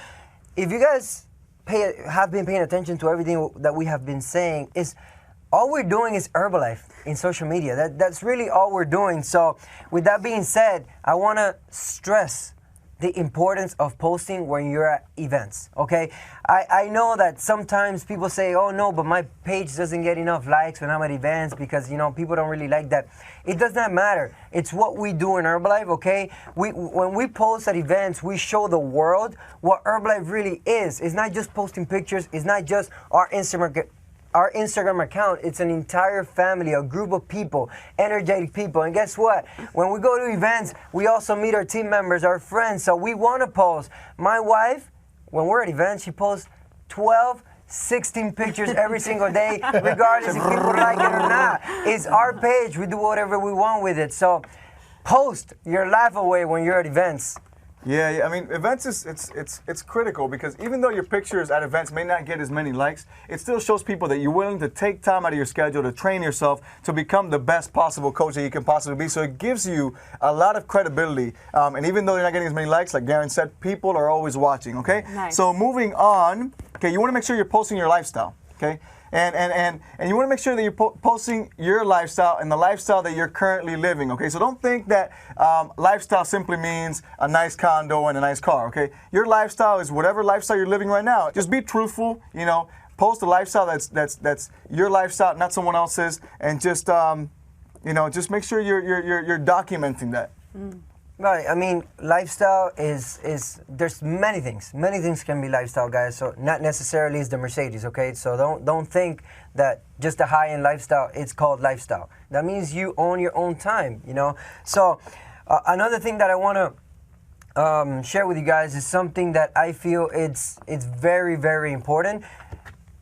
if you guys have been paying attention to everything that we have been saying, is all we're doing is Herbalife in social media. That's really all we're doing. So with that being said, I want to stress the importance of posting when you're at events, okay? I know that sometimes people say, oh no, but my page doesn't get enough likes when I'm at events because, you know, people don't really like that. It does not matter. It's what we do in Herbalife, okay? When we post at events, we show the world what Herbalife really is. It's not just posting pictures. It's not just our Instagram account. It's an entire family, a group of people, energetic people. And guess what? When we go to events, we also meet our team members, our friends. So we want to post. My wife, when we're at events, she posts 12, 16 pictures every single day, regardless if people like it or not. It's our page. We do whatever we want with it. So post your life away when you're at events. Yeah, I mean, events it's critical because even though your pictures at events may not get as many likes, it still shows people that you're willing to take time out of your schedule to train yourself to become the best possible coach that you can possibly be. So it gives you a lot of credibility. And even though you're not getting as many likes, like Garen said, people are always watching, okay? Nice. So moving on, okay, you want to make sure you're posting your lifestyle, okay? And you want to make sure that you're posting your lifestyle and the lifestyle that you're currently living, okay? So don't think that lifestyle simply means a nice condo and a nice car, okay? Your lifestyle is whatever lifestyle you're living right now. Just be truthful, you know, post a lifestyle that's your lifestyle, not someone else's, and just, you know, just make sure you're documenting that. Right, I mean, lifestyle is there's many things. Many things can be lifestyle, guys. So not necessarily is the Mercedes, okay? So don't think that just a high-end lifestyle, it's called lifestyle. That means you own your own time, you know? So another thing that I want to share with you guys is something that I feel it's very, very important.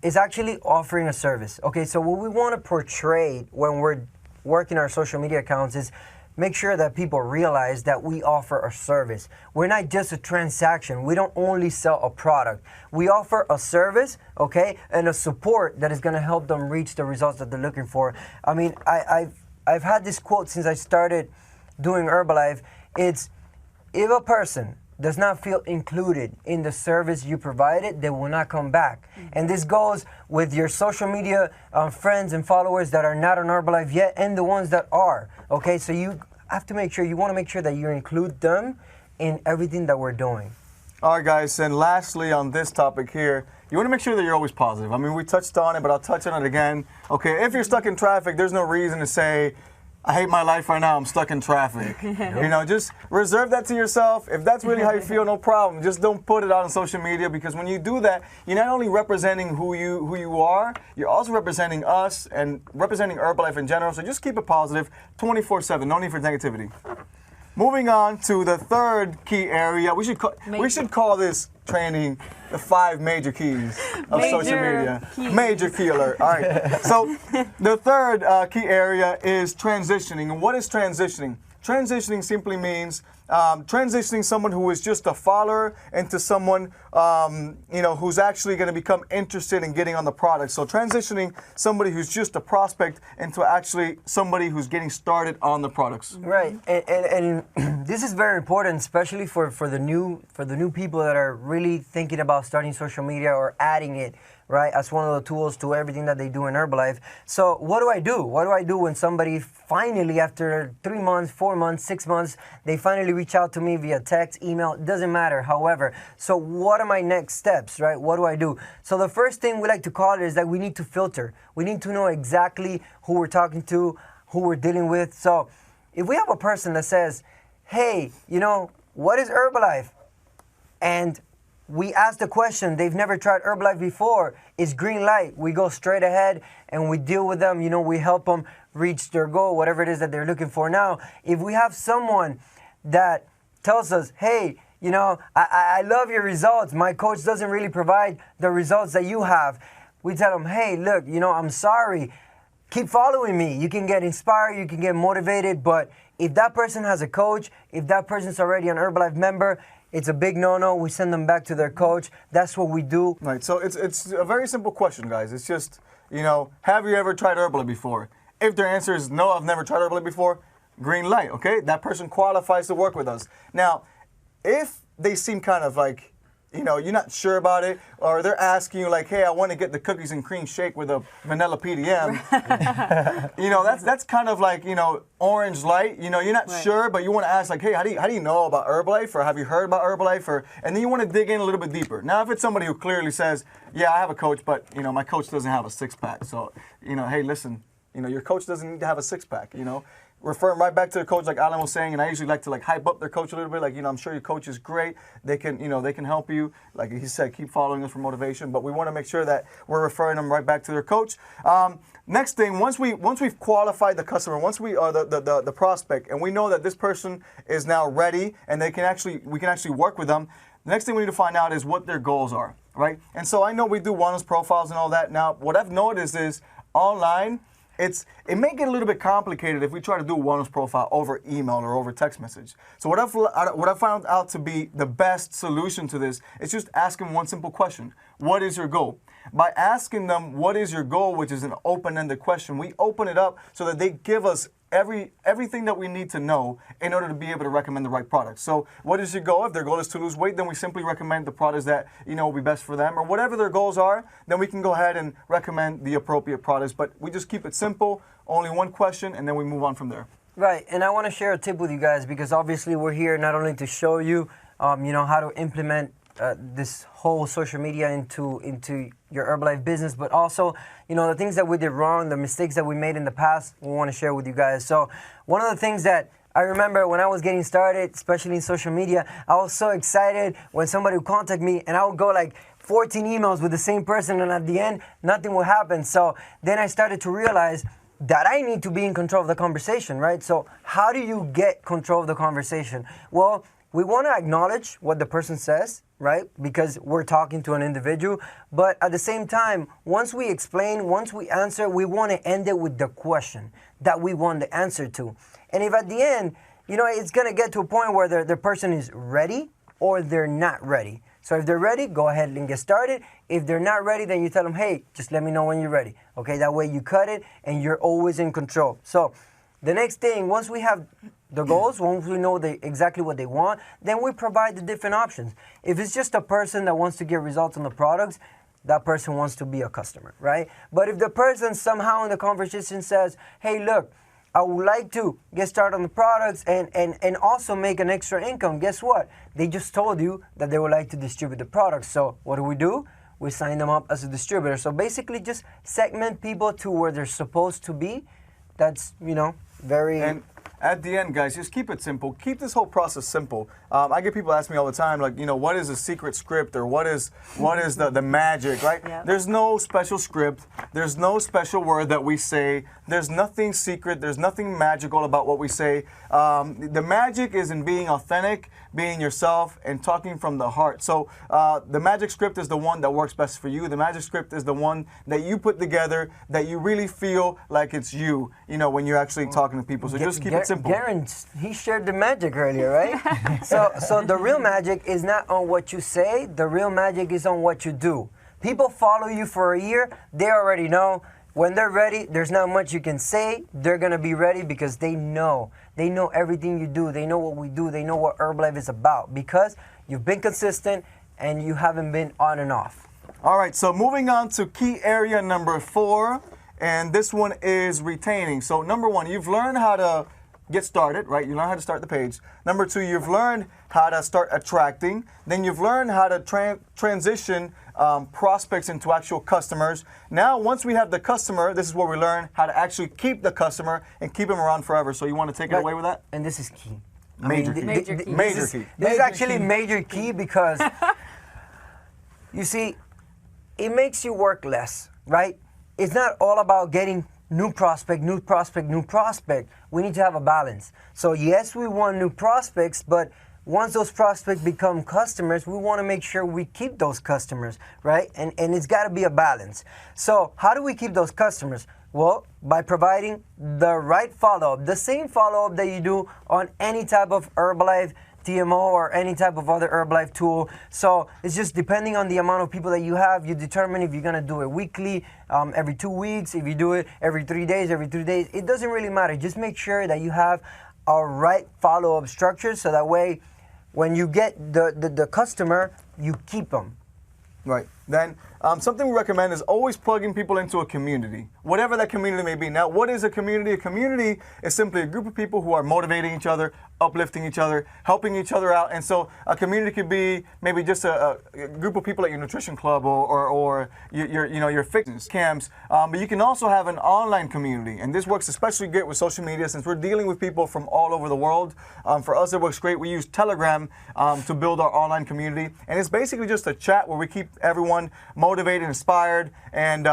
Is actually offering a service, okay? So what we want to portray when we're working our social media accounts is make sure that people realize that we offer a service. We're not just a transaction. We don't only sell a product. We offer a service, okay, and a support that is going to help them reach the results that they're looking for. I mean, I've had this quote since I started doing Herbalife. It's, if a person does not feel included in the service you provided, they will not come back. And this goes with your social media friends and followers that are not on Herbalife yet and the ones that are. Okay, so you have to make sure, you want to make sure that you include them in everything that we're doing. All right, guys, and lastly on this topic here, you want to make sure that you're always positive. I mean, we touched on it, but I'll touch on it again. Okay, if you're stuck in traffic, there's no reason to say, I hate my life right now, I'm stuck in traffic. You know, just reserve that to yourself. If that's really how you feel, no problem. Just don't put it out on social media, because when you do that, you're not only representing who you are, you're also representing us and representing Herbalife in general. So just keep it positive 24/7. No need for negativity. Moving on to the third key area, we should call this training the 5 major keys of social media. Major key alert. All right. So the third key area is transitioning. And what is transitioning? Transitioning simply means transitioning someone who is just a follower into someone you know, who's actually going to become interested in getting on the product. So transitioning somebody who's just a prospect into actually somebody who's getting started on the products. Right, and this is very important, especially for the new people that are really thinking about starting social media or adding it right, as one of the tools to everything that they do in Herbalife. So what do I do? What do I do when somebody finally, after 3 months, 4 months, 6 months, they finally reach out to me via text, email, it doesn't matter, however. So what are my next steps, right? What do I do? So the first thing we like to call it is that we need to filter. We need to know exactly who we're talking to, who we're dealing with. So if we have a person that says, hey, what is Herbalife? And we ask the question, they've never tried Herbalife before, it's green light. We go straight ahead and we deal with them. We help them reach their goal, whatever it is that they're looking for. Now, if we have someone that tells us, hey, I love your results. My coach doesn't really provide the results that you have. We tell them, hey, look, I'm sorry. Keep following me. You can get inspired, you can get motivated, but if that person has a coach, if that person's already an Herbalife member, it's a big no-no. We send them back to their coach. That's what we do. Right. So it's a very simple question, guys. It's just, have you ever tried Herbalife before? If their answer is no, I've never tried Herbalife before, green light, okay? That person qualifies to work with us. Now, if they seem kind of like, you're not sure about it, or they're asking you like, hey, I want to get the cookies and cream shake with a vanilla PDM, that's kind of like, orange light. You're not sure, but you want to ask like, hey, how do you know about Herbalife, or have you heard about Herbalife, and then you want to dig in a little bit deeper. Now, if it's somebody who clearly says, yeah, I have a coach, but my coach doesn't have a six-pack, so hey, listen, your coach doesn't need to have a six-pack, refer them right back to the coach, like Alan was saying, and I usually like to hype up their coach a little bit. I'm sure your coach is great. They can help you. Like he said, keep following us for motivation. But we want to make sure that we're referring them right back to their coach. Next thing, once we've qualified the customer, once we are the prospect, and we know that this person is now ready, and we can actually work with them. The next thing we need to find out is what their goals are, right? And so I know we do wellness profiles and all that. Now, what I've noticed is online, it may get a little bit complicated if we try to do a wellness profile over email or over text message. So what I found out to be the best solution to this is just ask them one simple question. What is your goal? By asking them what is your goal, which is an open-ended question, we open it up so that they give us everything that we need to know in order to be able to recommend the right product. So what is your goal? If their goal is to lose weight, then we simply recommend the products that will be best for them, or whatever their goals are, then we can go ahead and recommend the appropriate products. But we just keep it simple, only one question, and then we move on from there. Right, and I want to share a tip with you guys, because obviously we're here not only to show you how to implement this whole social media into your Herbalife business, but also, the things that we did wrong, the mistakes that we made in the past, we want to share with you guys. So one of the things that I remember when I was getting started, especially in social media, I was so excited when somebody would contact me, and I would go like 14 emails with the same person, and at the end, nothing would happen. So then I started to realize that I need to be in control of the conversation, right? So how do you get control of the conversation? Well, we want to acknowledge what the person says, right? Because we're talking to an individual. But at the same time, once we explain, once we answer, we want to end it with the question that we want the answer to. And if at the end, it's going to get to a point where the person is ready or they're not ready. So if they're ready, go ahead and get started. If they're not ready, then you tell them, hey, just let me know when you're ready. Okay, that way you cut it and you're always in control. So the next thing, once we have the goals, once we know exactly what they want, then we provide the different options. If it's just a person that wants to get results on the products, that person wants to be a customer, right? But if the person somehow in the conversation says, hey, look, I would like to get started on the products and also make an extra income, guess what? They just told you that they would like to distribute the products. So what do? We sign them up as a distributor. So basically just segment people to where they're supposed to be. That's, very... And at the end, guys, just keep it simple. Keep this whole process simple. I get people ask me all the time, like, what is a secret script, or what is the magic, right? Yep. There's no special script. There's no special word that we say. There's nothing secret. There's nothing magical about what we say. The magic is in being authentic, being yourself, and talking from the heart. So the magic script is the one that works best for you. The magic script is the one that you put together, that you really feel like it's you, when you're actually talking to people. So just keep it simple. Garen, he shared the magic earlier, right? So the real magic is not on what you say. The real magic is on what you do. People follow you for a year. They already know. When they're ready, there's not much you can say. They're going to be ready because they know. They know everything you do. They know what we do. They know what Herbalife is about because you've been consistent and you haven't been on and off. All right, so moving on to key area number 4, and this one is retaining. So number 1, you've learned how to get started, right? You learn how to start the page. Number 2, you've learned how to start attracting. Then you've learned how to transition prospects into actual customers. Now, once we have the customer, this is where we learn how to actually keep the customer and keep them around forever. So you want to take it away with that? And this is key. Major key. Major key. This is actually major key because, you see, it makes you work less, right? It's not all about getting new prospect. We need to have a balance. So yes, we want new prospects, but once those prospects become customers, we want to make sure we keep those customers, right? And it's got to be a balance. So how do we keep those customers? Well, by providing the right follow-up, the same follow-up that you do on any type of Herbalife TMO or any type of other Herbalife tool. So it's just depending on the amount of people that you have, you determine if you're going to do it weekly, every 2 weeks, if you do it every 3 days, it doesn't really matter. Just make sure that you have a right follow-up structure so that way when you get the customer, you keep them. Right. Then something we recommend is always plugging people into a community, whatever that community may be. Now, what is a community? A community is simply a group of people who are motivating each other, uplifting each other, helping each other out. And so a community could be maybe just a group of people at your nutrition club or your fitness camps. But you can also have an online community. And this works especially great with social media since we're dealing with people from all over the world. For us, it works great. We use Telegram to build our online community. And it's basically just a chat where we keep everyone motivated, inspired, and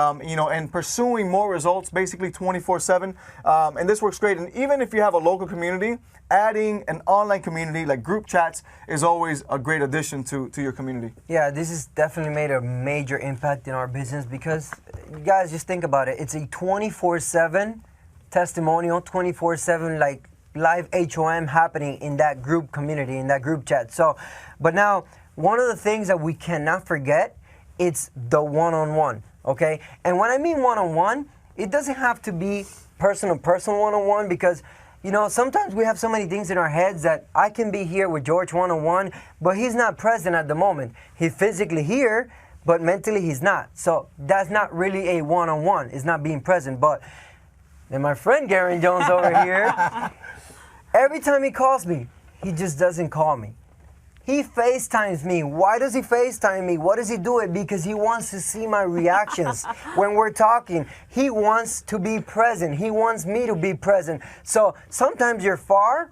pursuing more results basically 24/7. And this works great. And even if you have a local community, adding an online community like group chats is always a great addition to your community. Yeah, this has definitely made a major impact in our business because, you guys, just think about it. It's a 24/7 testimonial, 24/7 like live HOM happening in that group community, in that group chat. So, but now, one of the things that we cannot forget, it's the one-on-one, okay? And when I mean one-on-one, it doesn't have to be person-to-person one-on-one because, you know, sometimes we have so many things in our heads that I can be here with George one-on-one, but he's not present at the moment. He's physically here, but mentally he's not. So that's not really a one-on-one. It's not being present. But then my friend Garen Jones over here, every time he calls me, he just doesn't call me. He FaceTimes me. Why does he FaceTime me? What does he do it? Because he wants to see my reactions when we're talking. He wants to be present. He wants me to be present. So sometimes you're far,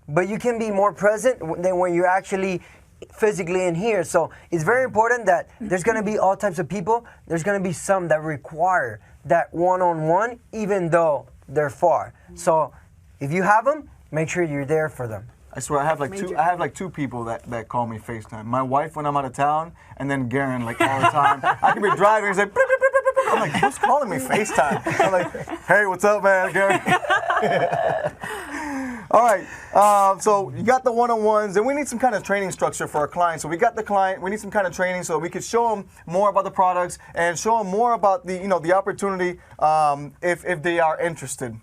but you can be more present than when you're actually physically in here. So it's very important that there's going to be all types of people. There's going to be some that require that one-on-one, even though they're far. So if you have them, make sure you're there for them. I swear I have like two people that call me FaceTime. My wife when I'm out of town, and then Garen like all the time. I can be driving and he's like, "Beep, beep, beep, beep, beep." I'm like, who's calling me FaceTime? I'm like, hey, what's up, man, Garen? All right, so you got the one-on-ones, and we need some kind of training structure for our clients. So we got the client, we need some kind of training so we could show them more about the products and show them more about the opportunity if they are interested.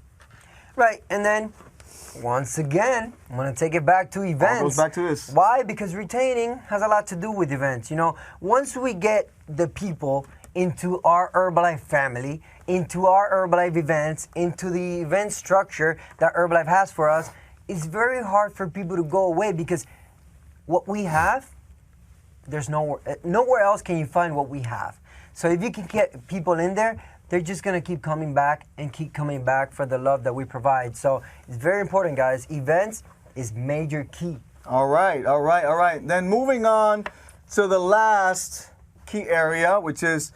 Right, and then once again, I'm going to take it back to events. All goes back to this. Why? Because retaining has a lot to do with events. You know, once we get the people into our Herbalife family, into our Herbalife events, into the event structure that Herbalife has for us, it's very hard for people to go away because what we have, there's nowhere else can you find what we have. So if you can get people in there, they're just going to keep coming back and keep coming back for the love that we provide. So it's very important, guys. Events is major key. All right. Then moving on to the last key area, which is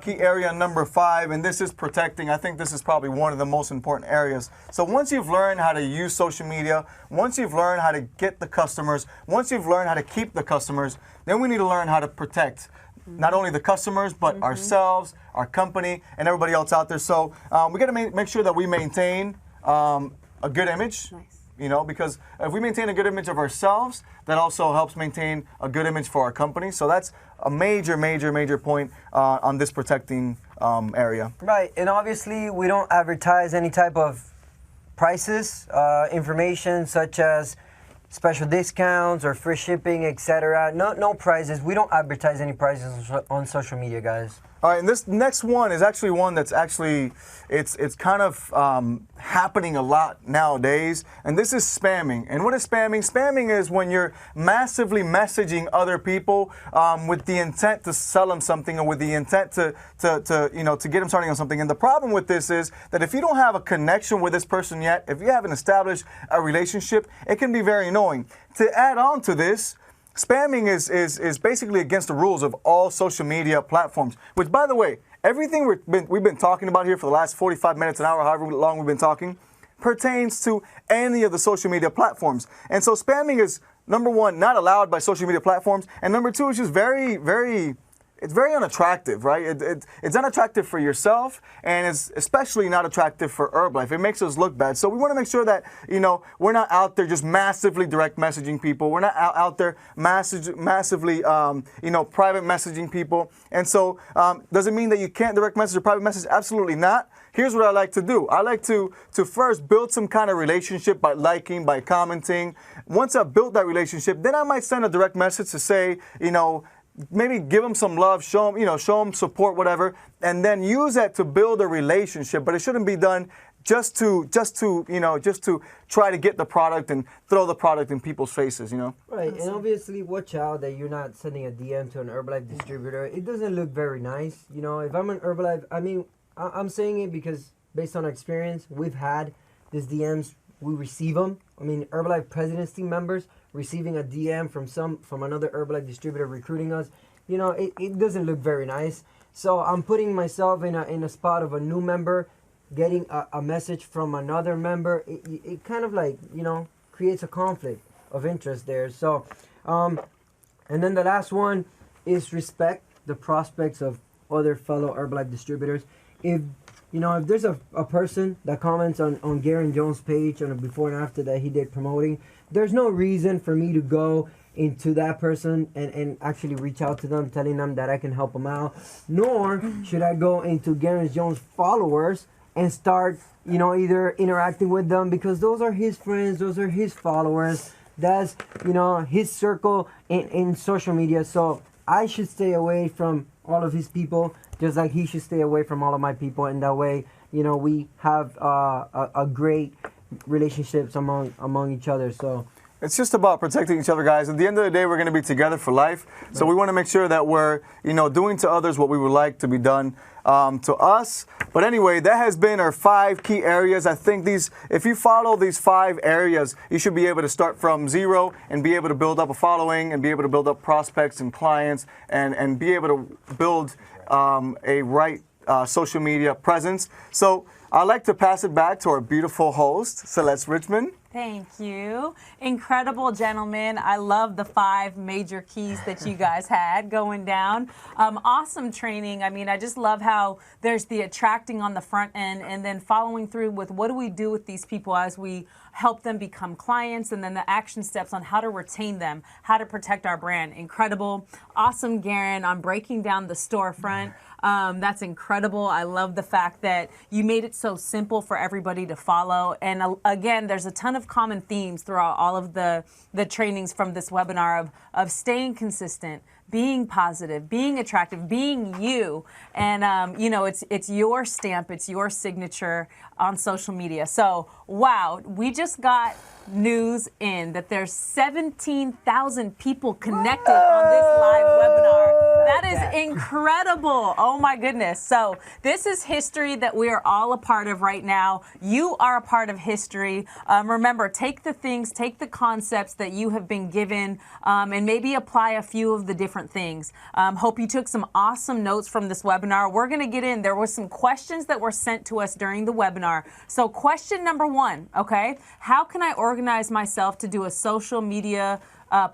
key area number 5, and this is protecting. I think this is probably one of the most important areas. So once you've learned how to use social media, once you've learned how to get the customers, once you've learned how to keep the customers, then we need to learn how to protect not only the customers, but ourselves, our company, and everybody else out there. So we got to make sure that we maintain a good image. Nice. You know, because if we maintain a good image of ourselves, that also helps maintain a good image for our company. So that's a major point on this protecting area. Right, and obviously we don't advertise any type of prices, information such as special discounts or free shipping, etc. No prizes. We don't advertise any prizes on social media, guys. All right, and this next one is actually one that's actually, it's kind of happening a lot nowadays, and this is spamming. And what is spamming? Spamming is when you're massively messaging other people with the intent to sell them something or with the intent to get them starting on something. And the problem with this is that if you don't have a connection with this person yet, if you haven't established a relationship, it can be very annoying. To add on to this, spamming is basically against the rules of all social media platforms, which, by the way, everything we've been talking about here for the last 45 minutes, an hour, however long we've been talking, pertains to any of the social media platforms. And so spamming is, number one, not allowed by social media platforms, and number two, it's just it's very unattractive, right? It's unattractive for yourself, and it's especially not attractive for Herbalife. It makes us look bad. So we want to make sure that, we're not out there just massively direct messaging people. We're not out there massively, private messaging people. And so does it mean that you can't direct message or private message? Absolutely not. Here's what I like to do. I like to first build some kind of relationship by liking, by commenting. Once I've built that relationship, then I might send a direct message to say, maybe give them some love, show them support, whatever, and then use that to build a relationship. But it shouldn't be done just to try to get the product and throw the product in people's faces, Right, and obviously watch out that you're not sending a DM to an Herbalife distributor. It doesn't look very nice. If I'm an Herbalife, I'm saying it because based on our experience, we've had these DMs, we receive them. Herbalife President's team members receiving a DM from another Herbalife distributor recruiting us, it doesn't look very nice. So I'm putting myself in a spot of a new member, getting a message from another member. It kind of creates a conflict of interest there. So, and then the last one is respect the prospects of other fellow Herbalife distributors. If there's a person that comments on Garen Jones' page on a before and after that he did promoting, there's no reason for me to go into that person and actually reach out to them, telling them that I can help them out. Nor should I go into Garen Jones' followers and start, either interacting with them, because those are his friends, those are his followers. That's, his circle in social media. So I should stay away from all of his people, just like he should stay away from all of my people. And that way, we have a great relationships among each other. So it's just about protecting each other, guys. At the end of the day, we're going to be together for life. So we want to make sure that we're, doing to others what we would like to be done to us. But anyway, that has been our 5 key areas. I think if you follow these 5 areas, you should be able to start from zero and be able to build up a following and be able to build up prospects and clients and be able to build a right social media presence. So I'd like to pass it back to our beautiful host, Celeste Richmond. Thank you. Incredible, gentlemen. I love the 5 major keys that you guys had going down. Awesome training. I just love how there's the attracting on the front end and then following through with what do we do with these people as we help them become clients, and then the action steps on how to retain them, how to protect our brand. Incredible. Awesome, Garen, on breaking down the storefront. That's incredible. I love the fact that you made it so simple for everybody to follow. And again, there's a ton of common themes throughout all of the trainings from this webinar of staying consistent, being positive, being attractive, being you. And, it's your stamp, it's your signature on social media. So, wow, we just got news in that there's 17,000 people connected on this live webinar. That is incredible. Oh my goodness. So this is history that we are all a part of right now. You are a part of history. Remember, take the concepts that you have been given and maybe apply a few of the different things. Hope you took some awesome notes from this webinar. We're going to get in. There were some questions that were sent to us during the webinar. So question number 1, okay? How can I organize myself to do a social media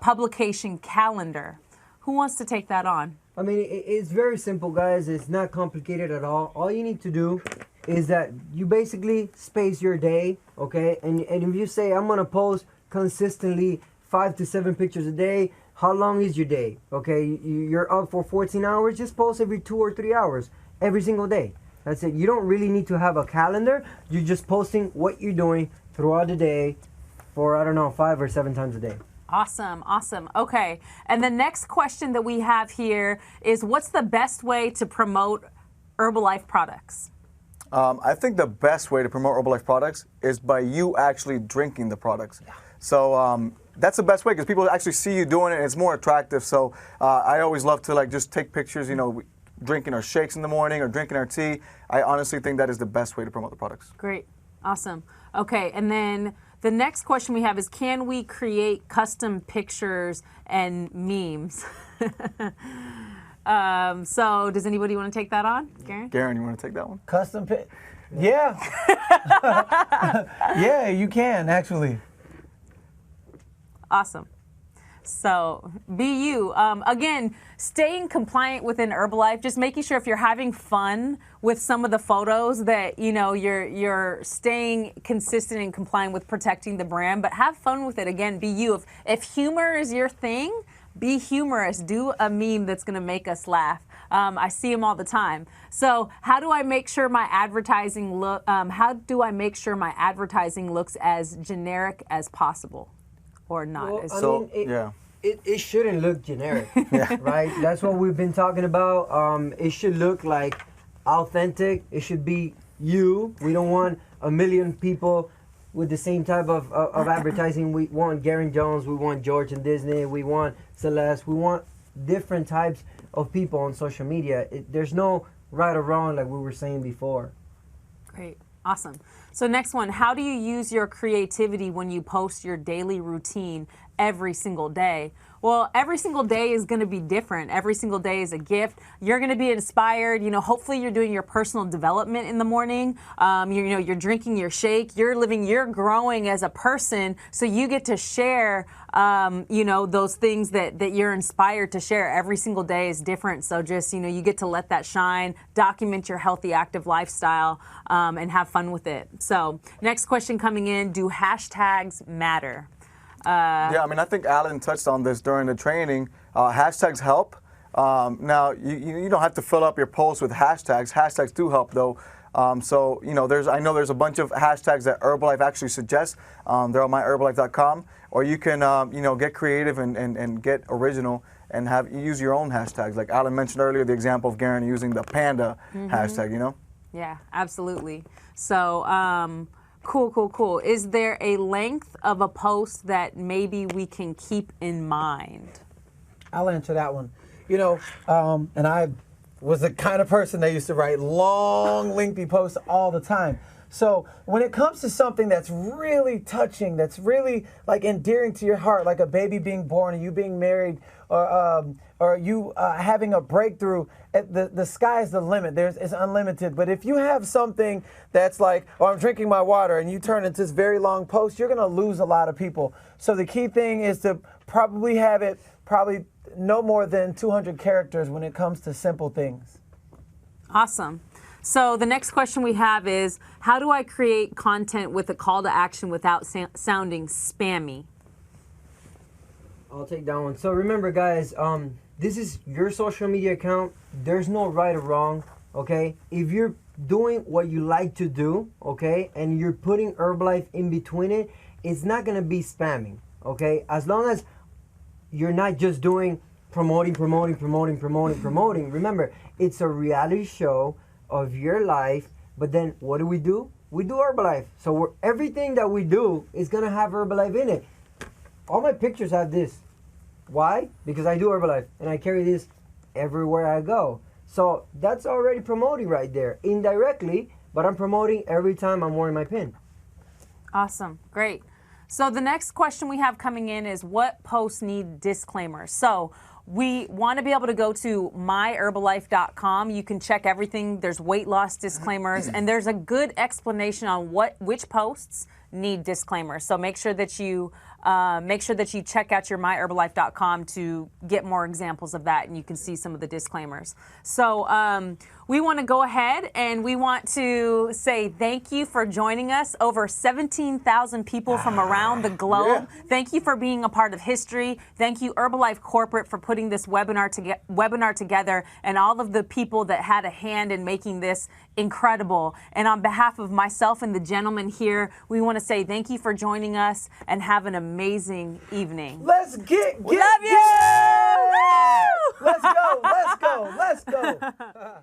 publication calendar? Who wants to take that on? It's very simple, guys. It's not complicated at all. All you need to do is that you basically space your day, okay? And if you say, I'm going to post consistently 5 to 7 pictures a day, how long is your day? Okay, you're up for 14 hours, just post every 2 or 3 hours, every single day. That's it. You don't really need to have a calendar. You're just posting what you're doing throughout the day, for, I don't know, 5 or 7 times a day. Awesome, awesome. Okay, and the next question that we have here is, what's the best way to promote Herbalife products? I think the best way to promote Herbalife products is by you actually drinking the products. Yeah. So that's the best way, because people actually see you doing it and it's more attractive. So I always love to like just take pictures, you know, drinking our shakes in the morning or drinking our tea. I honestly think that is the best way to promote the products. Great, awesome. Okay, and then the next question we have is, can we create custom pictures and memes? So does anybody want to take that on? Garen, you want to take that one? Custom pic? Yeah. Yeah, you can actually. Awesome. So be you. Again, staying compliant within Herbalife, just making sure if you're having fun with some of the photos that, you know, you're staying consistent and compliant with protecting the brand, but have fun with it. Again, be you. If humor is your thing, be humorous. Do a meme that's going to make us laugh. I see them all the time. So how do I make sure my advertising looks as generic as possible, or not? Well, it shouldn't look generic, right? That's what we've been talking about. It should look like authentic. It should be you. We don't want a million people with the same type of advertising. We want Garen Jones, we want George and Disney, we want Celeste, we want different types of people on social media. There's no right or wrong, like we were saying before. Great, awesome. So next one, how do you use your creativity when you post your daily routine every single day? Well, every single day is going to be different. Every single day is a gift. You're going to be inspired. You know, hopefully you're doing your personal development in the morning. You're drinking your shake. You're growing as a person. So you get to share, those things that you're inspired to share. Every single day is different. So just, you get to let that shine, document your healthy, active lifestyle, and have fun with it. So next question coming in, do hashtags matter? Yeah, I mean, I think Alan touched on this during the training. Hashtags help. Now, you don't have to fill up your posts with hashtags. Hashtags do help, though. I know there's a bunch of hashtags that Herbalife actually suggests. They're on myherbalife.com. Or you can, get creative and get original and use your own hashtags. Like Alan mentioned earlier, the example of Garen using the panda hashtag, Yeah, absolutely. So, Cool. Is there a length of a post that maybe we can keep in mind? I'll answer that one. And I was the kind of person that used to write long, lengthy posts all the time. So when it comes to something that's really touching, that's really like endearing to your heart, like a baby being born or you being married or you having a breakthrough, the sky is the limit. It's unlimited. But if you have something that's like, oh, I'm drinking my water, and you turn into this very long post, you're going to lose a lot of people. So the key thing is to probably have it no more than 200 characters when it comes to simple things. Awesome. So the next question we have is, how do I create content with a call to action without sounding spammy? I'll take that one. So remember, guys, this is your social media account. There's no right or wrong, okay? If you're doing what you like to do, okay, and you're putting Herbalife in between it, it's not going to be spamming, okay? As long as you're not just doing promoting. Remember, it's a reality show of your life, but then what do? We do Herbalife. So everything that we do is going to have Herbalife in it. All my pictures have this. Why? Because I do Herbalife, and I carry this everywhere I go. So that's already promoting right there, indirectly, but I'm promoting every time I'm wearing my pin. Awesome, great. So the next question we have coming in is, what posts need disclaimers? So we want to be able to go to myherbalife.com. You can check everything. There's weight loss disclaimers, and there's a good explanation on which posts need disclaimers. So make sure that you check out your myherbalife.com to get more examples of that, and you can see some of the disclaimers. So we want to go ahead and we want to say thank you for joining us. Over 17,000 people from around the globe. Yeah. Thank you for being a part of history. Thank you, Herbalife Corporate, for putting this webinar together, and all of the people that had a hand in making this incredible. And on behalf of myself and the gentleman here, we want to say thank you for joining us and have an amazing evening. Let's get Love you! Let's go.